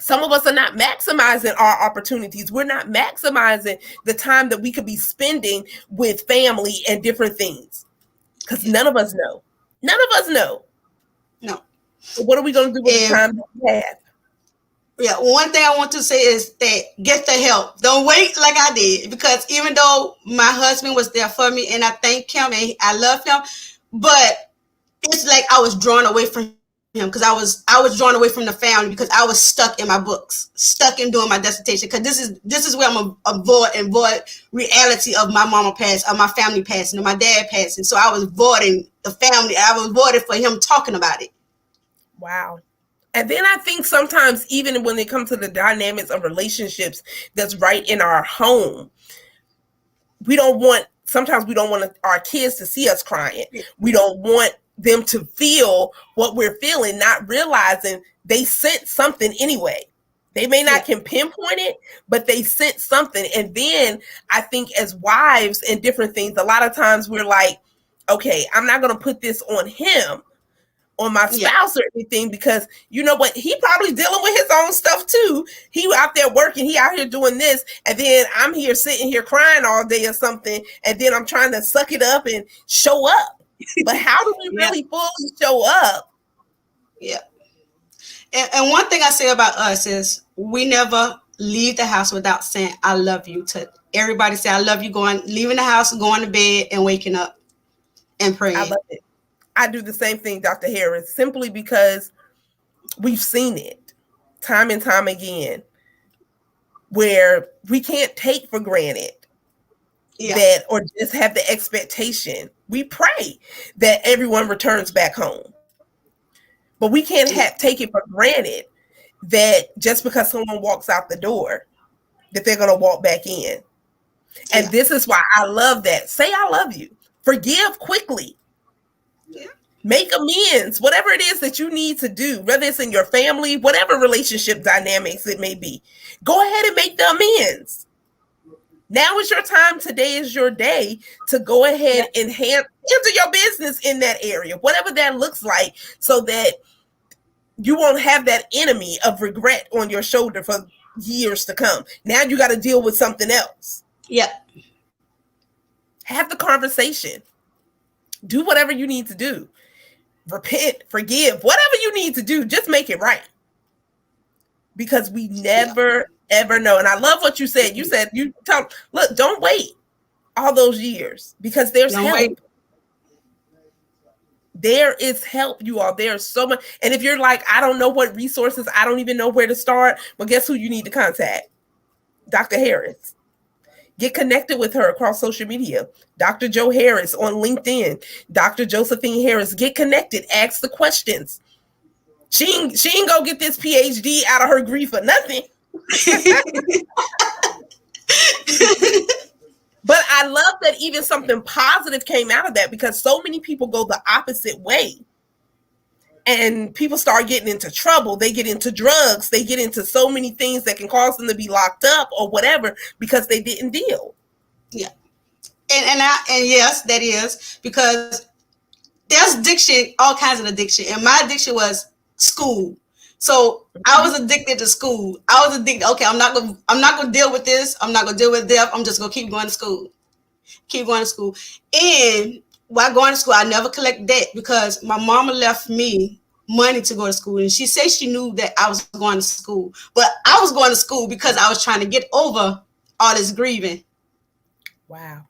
some of us are not maximizing our opportunities. We're not maximizing the time that we could be spending with family and different things, because none of us know. None of us know. No. So what are we going to do with the time that we have? Yeah, one thing I want to say is that get the help. Don't wait like I did, because even though my husband was there for me and I thank him and I love him, but it's like I was drawn away from him, because I was drawn away from the family, because I was stuck in my books, stuck in doing my dissertation, because this is where I'm gonna avoid reality of my mama passing, of my family passing, of my dad passing. So I was avoiding the family. I was avoiding for him talking about it. Wow. And then I think sometimes, even when it comes to the dynamics of relationships that's right in our home, sometimes we don't want our kids to see us crying. We don't want them to feel what we're feeling, not realizing they sense something anyway. They may not can pinpoint it, but they sense something. And then I think as wives and different things, a lot of times we're like, okay, I'm not going to put this on him, on my spouse or anything, because you know what, he probably dealing with his own stuff too. He out there working, he out here doing this, and then I'm here sitting here crying all day or something, and then I'm trying to suck it up and show up. But how do we really fully show up? Yeah. And one thing I say about us is we never leave the house without saying I love you to everybody. Say I love you, leaving the house, going to bed, and waking up and praying. I love it. I do the same thing, Dr. Harris, simply because we've seen it time and time again, where we can't take for granted that, or just have the expectation. We pray that everyone returns back home, but we can't take it for granted that just because someone walks out the door, that they're going to walk back in. And this is why I love that. Say I love you. Forgive quickly. Make amends, whatever it is that you need to do, whether it's in your family, whatever relationship dynamics it may be. Go ahead and make the amends. Now is your time. Today is your day to go ahead and enter your business in that area, whatever that looks like, so that you won't have that enemy of regret on your shoulder for years to come. Now you got to deal with something else. Have the conversation. Do whatever you need to do. Repent, forgive, whatever you need to do, just make it right. Because we never, ever know. And I love what you said. You said, look, don't wait all those years, because there's help. There is help, you all. There's so much. And if you're like, I don't know what resources, I don't even know where to start, well, guess who you need to contact? Dr. Harris. Get connected with her across social media. Dr. Joe Harris on LinkedIn. Dr. Josephine Harris. Get connected. Ask the questions. She ain't go get this PhD out of her grief or nothing. But I love that even something positive came out of that, because so many people go the opposite way. And people start getting into trouble. They get into drugs. They get into so many things that can cause them to be locked up or whatever, because they didn't deal. Yeah. And yes, that is, because there's addiction, all kinds of addiction. And my addiction was school. So I was addicted to school. I was addicted. Okay, I'm not gonna deal with this. I'm not gonna deal with death. I'm just gonna keep going to school. And while going to school, I never collect debt, because my mama left me money to go to school. And she said she knew that I was going to school. But I was going to school because I was trying to get over all this grieving. Wow.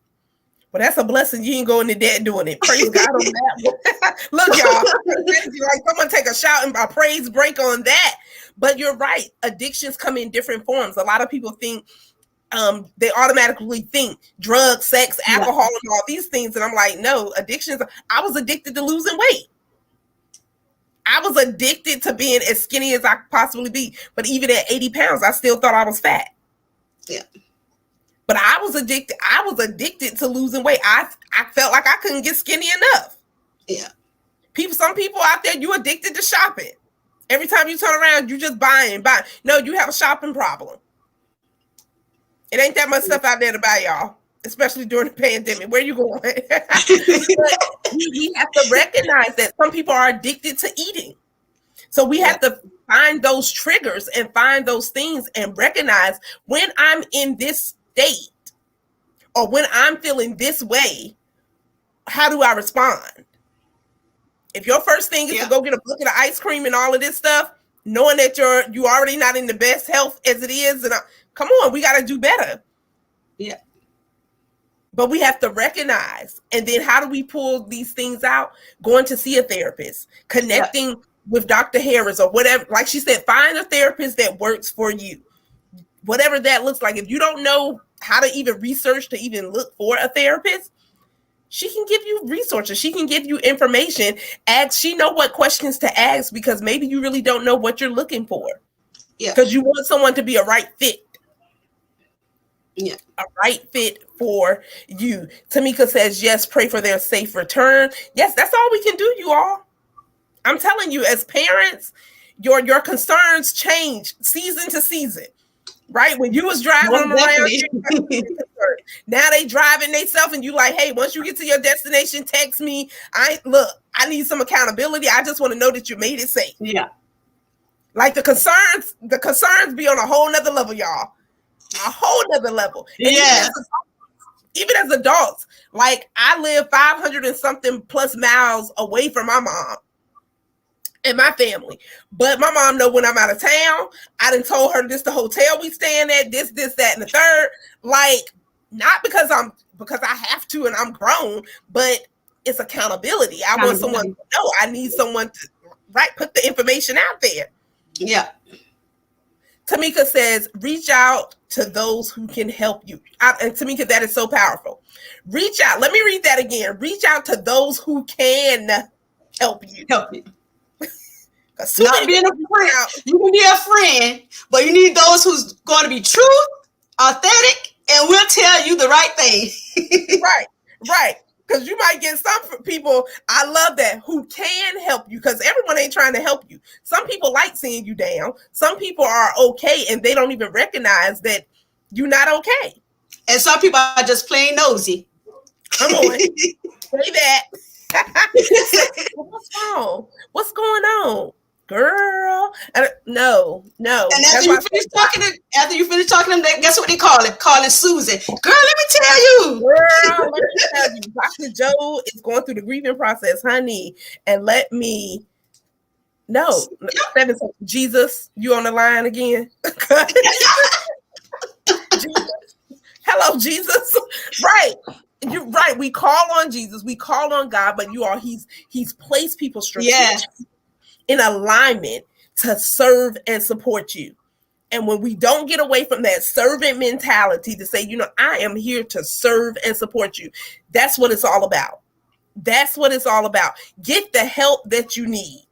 Well, that's a blessing. You ain't going to debt doing it. Praise God on that. Look, y'all, like someone take a shout and a praise break on that. But you're right. Addictions come in different forms. A lot of people think, they automatically think drugs, sex, alcohol, and all these things. And I'm like, no, addictions. I was addicted to losing weight. I was addicted to being as skinny as I could possibly be. But even at 80 pounds, I still thought I was fat. Yeah. But I was addicted. I was addicted to losing weight. I felt like I couldn't get skinny enough. Yeah. Some people out there, you addicted to shopping. Every time you turn around, you just buying. No, you have a shopping problem. It ain't that much stuff out there to buy, y'all, especially during the pandemic. Where you going? We have to recognize that some people are addicted to eating. So we have to find those triggers and find those things and recognize when I'm in this state or when I'm feeling this way, how do I respond? If your first thing is to go get a bucket of ice cream and all of this stuff, knowing that you already not in the best health as it is, and come on, we got to do better. Yeah. But we have to recognize, and then how do we pull these things out? Going to see a therapist, connecting with Dr. Harris or whatever. Like she said, find a therapist that works for you. Whatever that looks like. If you don't know how to even research to even look for a therapist, she can give you resources. She can give you information. She know what questions to ask because maybe you really don't know what you're looking for. Yeah. Because you want someone to be a right fit. Yeah. A right fit for you. Tamika says, yes, pray for their safe return. Yes, that's all we can do, you all. I'm telling you, as parents, your concerns change season to season. Right? When you was driving them around, now they driving themselves and you like, hey, once you get to your destination, text me. I need some accountability. I just want to know that you made it safe. Yeah. Like the concerns be on a whole nother level, y'all. A whole nother level. And even as adults, like I live 500 and something plus miles away from my mom and my family. But my mom know when I'm out of town. I done told her this the hotel we staying at, this, that, and the third. Like, not because I have to and I'm grown, but it's accountability. I want someone to know. I need someone to put the information out there. Yeah. Tamika says, reach out to those who can help you. And Tamika, that is so powerful. Reach out. Let me read that again. Reach out to those who can help you. Not being a friend. You can be a friend, but you need those who's going to be true, authentic, and will tell you the right thing. Right. Because you might get some people, I love that, who can help you, because everyone ain't trying to help you. Some people like seeing you down. Some people are okay, and they don't even recognize that you're not okay. And some people are just plain nosy. Come on. Say that. What's wrong? What's going on? Girl, no. And after you finish talking to them, guess what they call it? Calling Susan. Girl, let me tell you. Girl, let me tell you. Dr. Joe is going through the grieving process, honey. And let me know. Jesus, you on the line again? Jesus. Hello, Jesus. Right. You're right. We call on Jesus. We call on God, but he's placed people strategically in alignment to serve and support you. And when we don't get away from that servant mentality to say, I am here to serve and support you. That's what it's all about. That's what it's all about. Get the help that you need.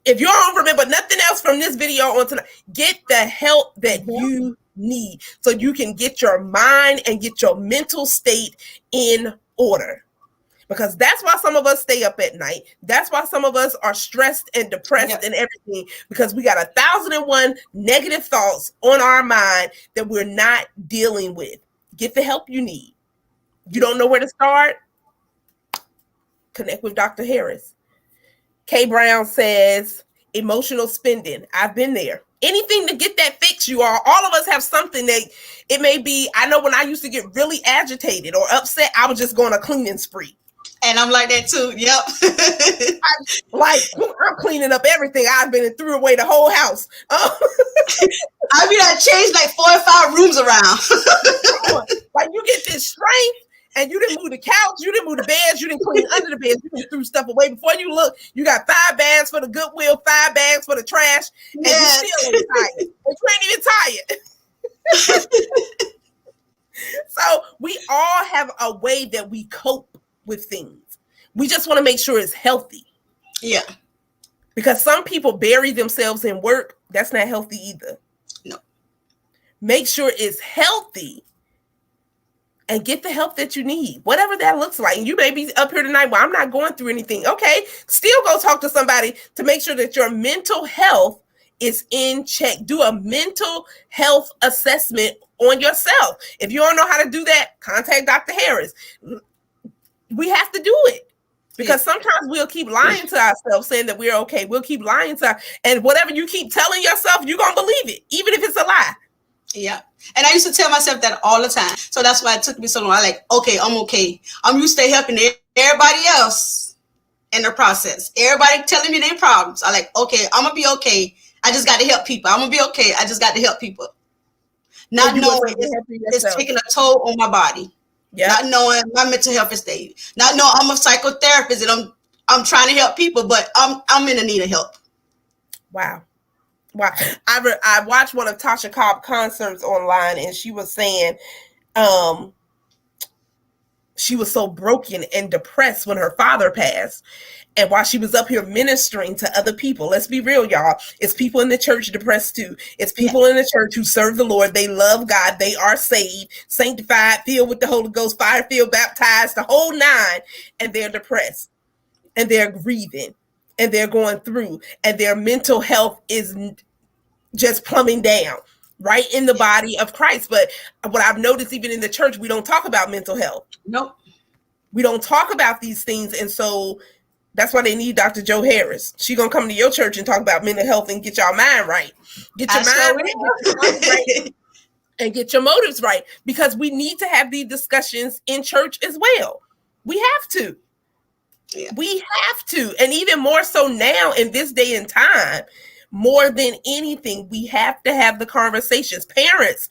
If you don't remember nothing else from this video on tonight, get the help that you need so you can get your mind and get your mental state in order. Because that's why some of us stay up at night. That's why some of us are stressed and depressed and everything, because we got 1,001 negative thoughts on our mind that we're not dealing with. Get the help you need. You don't know where to start? Connect with Dr. Harris. Kay Brown says, emotional spending. I've been there. Anything to get that fix, you all of us have something that it may be. I know when I used to get really agitated or upset, I was just going on a cleaning spree. And I'm like that too. Yep. I'm cleaning up everything. I've been and threw away the whole house. I mean, I changed like 4 or 5 rooms around. Like you get this strength, and you didn't move the couch, you didn't move the beds, you didn't clean under the beds, you didn't threw stuff away. Before you look, you got 5 bags for the Goodwill, 5 bags for the trash, and you still ain't tired. But you ain't even tired. So we all have a way that we cope with things. We just want to make sure it's healthy. Yeah. Because some people bury themselves in work. That's not healthy either. No. Make sure it's healthy and get the help that you need, whatever that looks like. And you may be up here tonight, well, I'm not going through anything. Okay, still go talk to somebody to make sure that your mental health is in check. Do a mental health assessment on yourself. If you don't know how to do that, contact Dr. Harris. We have to do it. Because sometimes we'll keep lying to ourselves saying that we're okay. We'll keep lying to and whatever you keep telling yourself, you're going to believe it, even if it's a lie. Yeah. And I used to tell myself that all the time. So that's why it took me so long. I like, okay, I'm okay. I'm used to helping everybody else in the process. Everybody telling me their problems. I like, okay, I'm going to be okay. I just got to help people. I'm going to be okay. I just got to help people. Not knowing it's taking a toll on my body. Yep. Not knowing my mental health is stable. Not knowing I'm a psychotherapist and I'm trying to help people, but I'm in the need of help. Wow. I watched one of Tasha Cobb's concerts online, and she was saying she was so broken and depressed when her father passed. And while she was up here ministering to other people, let's be real, y'all, it's people in the church depressed too. It's people in the church who serve the Lord. They love God. They are saved, sanctified, filled with the Holy Ghost, fire-filled, baptized, the whole nine. And they're depressed. And they're grieving. And they're going through. And their mental health is just plumbing down right in the body of Christ. But what I've noticed, even in the church, we don't talk about mental health. Nope. We don't talk about these things. And so that's why they need Dr. Jo Harris. She's going to come to your church and talk about mental health and get y'all mind right. Get your mind right, get your mind right, and get your motives right. Because we need to have these discussions in church as well. We have to. Yeah. We have to. And even more so now in this day and time, more than anything, we have to have the conversations. Parents,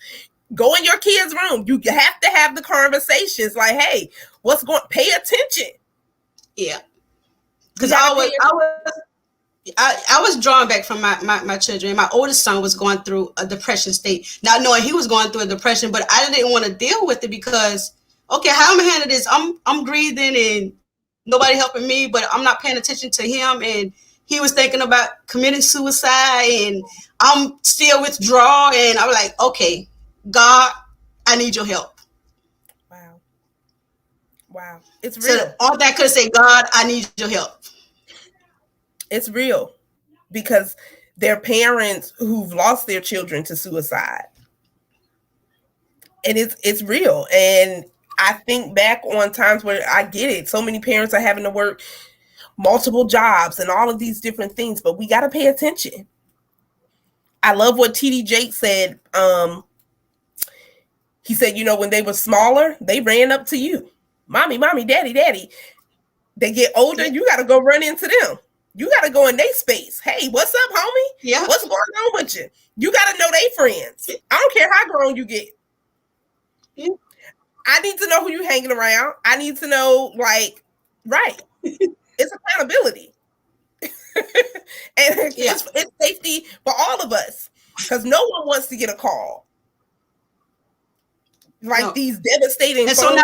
go in your kids' room. You have to have the conversations like, hey, what's going on? Pay attention. Yeah. Because I was drawn back from my children. My oldest son was going through a depression state, not knowing he was going through a depression, but I didn't want to deal with it because, okay, how am I handling this? I'm grieving and nobody helping me, but I'm not paying attention to him. And he was thinking about committing suicide and I'm still withdrawn. And I was like, okay, God, I need your help. Wow. It's real. So all that could say, God, I need your help. It's real because they're parents who've lost their children to suicide. And it's real. And I think back on times where I get it. So many parents are having to work multiple jobs and all of these different things, but we got to pay attention. I love what TD Jake said. He said, when they were smaller, they ran up to you. Mommy, daddy. They get older, you got to go run into them. You got to go in their space. Hey, what's up, homie? Yeah. What's going on with you? You got to know they friends. I don't care how grown you get. Yeah. I need to know who you hanging around. I need to know, right. It's accountability. And it's safety for all of us because no one wants to get a call. These devastating. And so now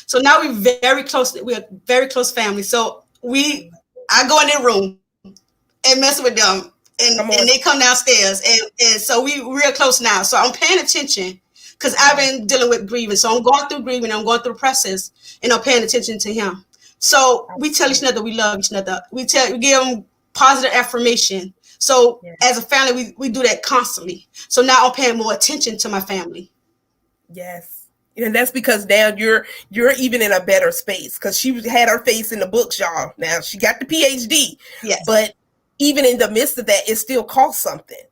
So now we're very close. We're a very close family. So I go in their room and mess with them, and they come downstairs, and so we real close now. So I'm paying attention because I've been dealing with grieving. So I'm going through grieving. I'm going through the process, and I'm paying attention to him. So we tell each other we love each other. We give them positive affirmation. So as a family, we do that constantly. So now I'm paying more attention to my family. Yes. And that's because now you're even in a better space because she had her face in the books, y'all. Now she got the PhD. Yes. But even in the midst of that, it still costs something.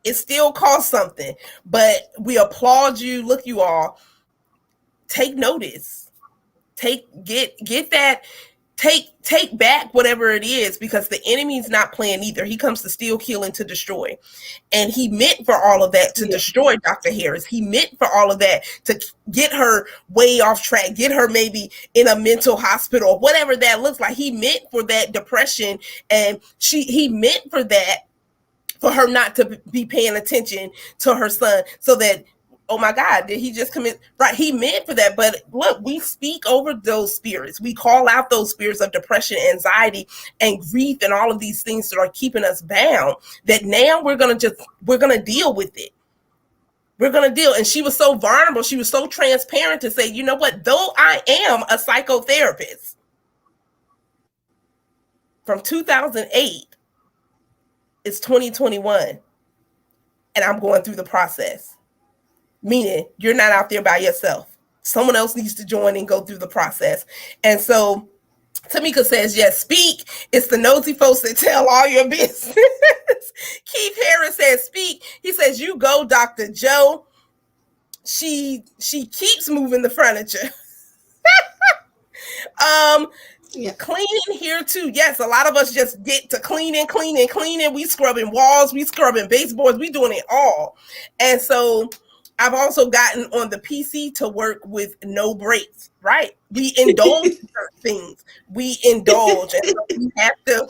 It still costs something. But we applaud you. Look, you all, take notice. Get that. Take back whatever it is because the enemy's not playing either. He comes to steal, kill, and to destroy. And he meant for all of that to destroy Dr. Harris. He meant for all of that to get her way off track, get her maybe in a mental hospital, whatever that looks like. He meant for that depression, and he meant for that, for her not to be paying attention to her son, so that oh my God, did he just commit? Right, he meant for that. But look, we speak over those spirits. We call out those spirits of depression, anxiety, and grief, and all of these things that are keeping us bound. That now we're gonna deal with it. We're going to deal. And she was so vulnerable. She was so transparent to say, you know what, though I am a psychotherapist from 2008, it's 2021, and I'm going through the process. Meaning you're not out there by yourself. Someone else needs to join and go through the process. And so Tamika says, yes, speak. It's the nosy folks that tell all your business. Keith Harris says, speak. He says, you go, Dr. Joe. She keeps moving the furniture. Cleaning here too. Yes, a lot of us just get to cleaning. We scrubbing walls, we scrubbing baseboards, we doing it all. And so I've also gotten on the PC to work with no breaks, right? We indulge things. We indulge. And so we have to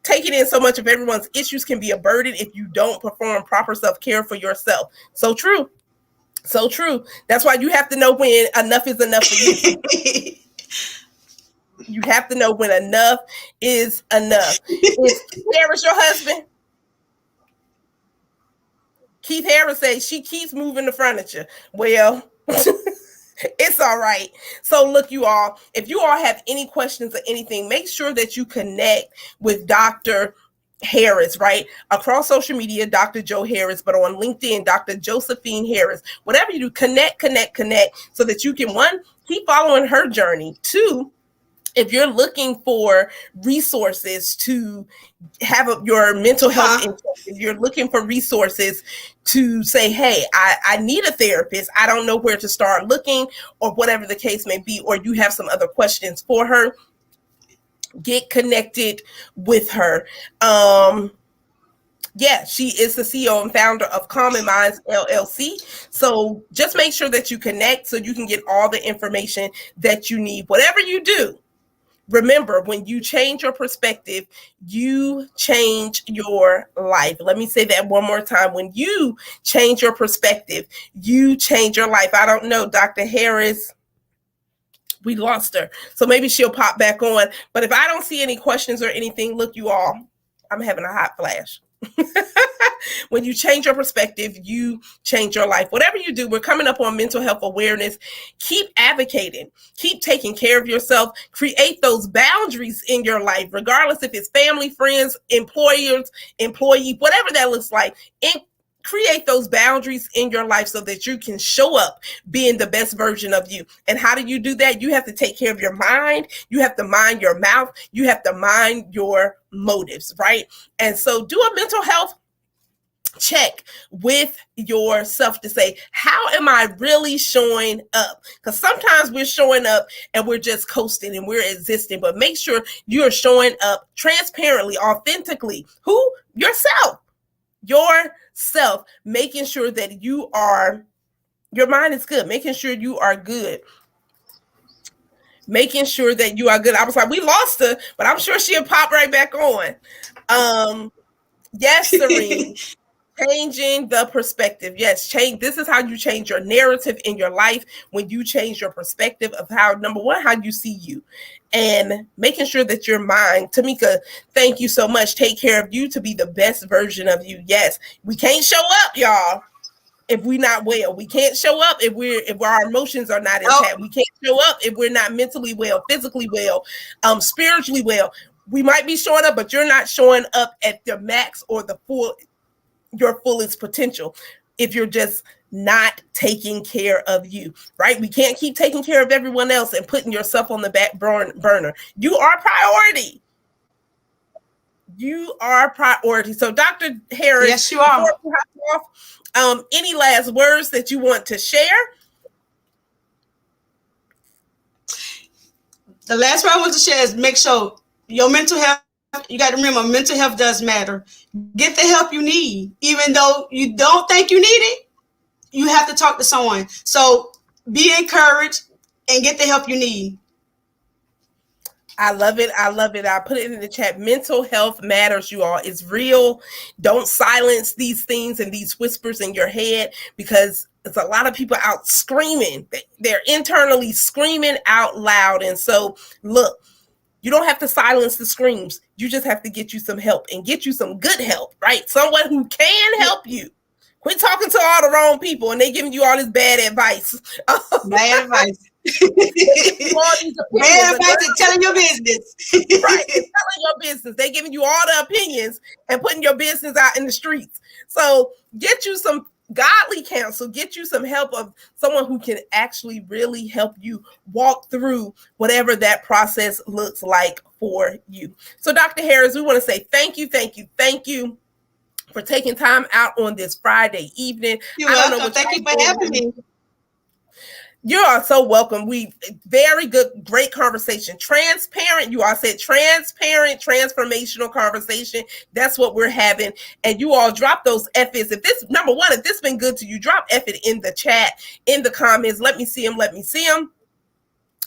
take it in. So much of everyone's issues can be a burden if you don't perform proper self-care for yourself. So true. So true. That's why you have to know when enough is enough for you. You have to know when enough is enough. Is Keith Harris your husband? Keith Harris says she keeps moving the furniture. Well, it's all right. So look, you all, if you all have any questions or anything, make sure that you connect with Dr. Harris, right? Across social media, Dr. Joe Harris, but on LinkedIn, Dr. Josephine Harris. Whatever you do, connect, so that you can, one, keep following her journey. Two, if you're looking for resources to have your mental health, if you're looking for resources to say, hey, I need a therapist, I don't know where to start looking, or whatever the case may be, or you have some other questions for her, get connected with her. Yeah, she is the CEO and founder of Common Minds LLC. So just make sure that you connect so you can get all the information that you need. Whatever you do, remember, when you change your perspective, you change your life. Let me say that one more time. When you change your perspective, you change your life. I don't know, Dr. Harris, we lost her. So maybe she'll pop back on. But if I don't see any questions or anything, look, you all, I'm having a hot flash. When you change your perspective, you change your life. Whatever you do, we're coming up on mental health awareness. Keep advocating, keep taking care of yourself, create those boundaries in your life, regardless if it's family, friends, employers, employee, whatever that looks like. Create those boundaries in your life so that you can show up being the best version of you. And how do you do that? You have to take care of your mind. You have to mind your mouth. You have to mind your motives, right? And so do a mental health check with yourself to say, how am I really showing up? Because sometimes we're showing up and we're just coasting and we're existing, but make sure you're showing up transparently, authentically. Who? Yourself. Yourself, making sure that your mind is good, making sure you are good, making sure that you are good. I was like, we lost her, but I'm sure she'll pop right back on. Yes, Serene. Changing the perspective. Yes, change. This is how you change your narrative in your life, when you change your perspective of how, number one, how you see you, and making sure that your mind. Tamika, thank you so much. Take care of you to be the best version of you. Yes, we can't show up, y'all, if we're not well. We can't show up if our emotions are not intact. We can't show up if we're not mentally well, physically well, spiritually well. We might be showing up, but you're not showing up at the max or your fullest potential if you're just not taking care of you, right? We can't keep taking care of everyone else and putting yourself on the back burner. You are priority. You are priority. So Dr. Harris, yes, you are. Any last words that you want to share? The last word I want to share is make sure your mental health, you got to remember, mental health does matter. Get the help you need. Even though you don't think you need it, you have to talk to someone. So be encouraged and get the help you need. I love it. I love it. I put it in the chat. Mental health matters, you all. It's real. Don't silence these things and these whispers in your head, because There's a lot of people out screaming. They're internally screaming out loud. And so, look, you don't have to silence the screams. You just have to get you some help and get you some good help, right? Someone who can help you. Quit talking to all the wrong people and they giving you all this bad advice. Bad advice. Bad advice is telling your business. Right. It's telling your business. They giving you all the opinions and putting your business out in the streets. So get you some godly counsel, get you some help of someone who can actually really help you walk through whatever that process looks like for you. So Dr. Harris, we want to say thank you for taking time out on this Friday evening. You're welcome. Thank you for having me. You are so welcome. We very good, great conversation. Transparent. You all said transparent, transformational conversation. That's what we're having. And you all drop those F's. If this, number one, if this been good to you, drop F it in the chat, in the comments. Let me see them. Let me see them.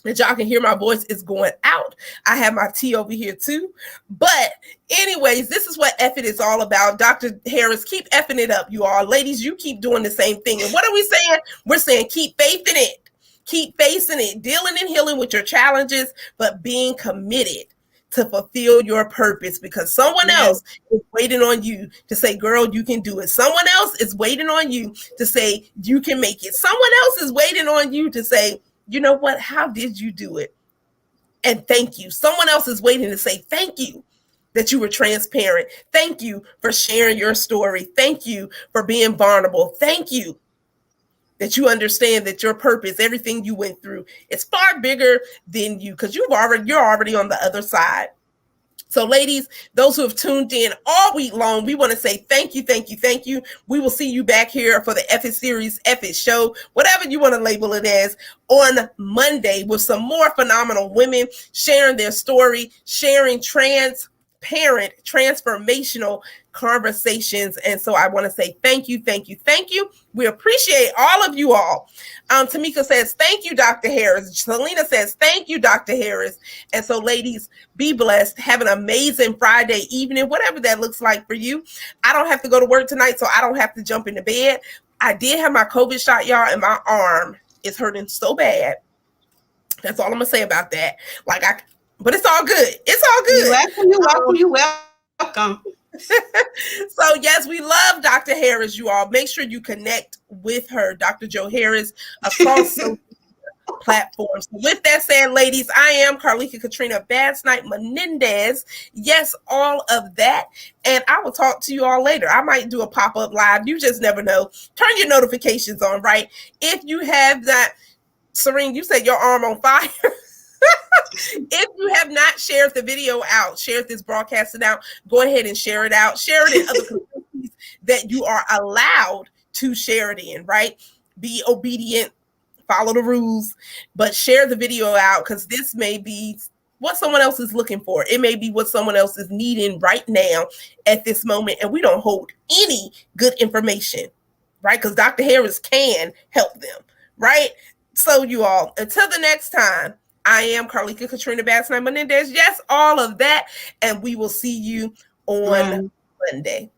That y'all can hear my voice is going out. I have my tea over here too. But anyways, this is what F it is all about. Dr. Harris, keep effing it up, you all. Ladies, you keep doing the same thing. And what are we saying? We're saying keep faith in it. Keep facing it, dealing and healing with your challenges, but being committed to fulfill your purpose because someone else is waiting on you to say, girl, you can do it. Someone else is waiting on you to say, you can make it. Someone else is waiting on you to say, you know what? How did you do it? And thank you. Someone else is waiting to say, thank you that you were transparent. Thank you for sharing your story. Thank you for being vulnerable. Thank you that you understand that your purpose, everything you went through, it's far bigger than you because you're already on the other side. So ladies, those who have tuned in all week long, we want to say thank you, thank you, thank you. We will see you back here for the F It series, F It show, whatever you want to label it as, on Monday with some more phenomenal women sharing their story, sharing transparent, transformational conversations. And so I want to say thank you, thank you, thank you. We appreciate all of you all. Tamika says, thank you, Dr. Harris. Selena says, thank you, Dr. Harris. And so ladies, be blessed. Have an amazing Friday evening, whatever that looks like for you. I don't have to go to work tonight, so I don't have to jump into bed. I did have my COVID shot, y'all, and my arm is hurting so bad. That's all I'm going to say about that. But it's all good. It's all good. You're welcome. So yes, we love Dr. Harris, you all. Make sure you connect with her, Dr. Jo Harris, across social platforms. So with that said, ladies, I am Carlika Katrina Basnight-Menendez. Yes, all of that. And I will talk to you all later. I might do a pop-up live. You just never know. Turn your notifications on, right? If you have that, Serene, you said your arm on fire. If you have not shared the video out, shared this broadcasting out, go ahead and share it out. Share it in other communities that you are allowed to share it in, right? Be obedient, follow the rules, but share the video out because this may be what someone else is looking for. It may be what someone else is needing right now at this moment, and we don't hold any good information, right? Because Dr. Harris can help them, right? So you all, until the next time, I am Carlika Katrina Basnight-Menendez. Yes, all of that. And we will see you on Monday.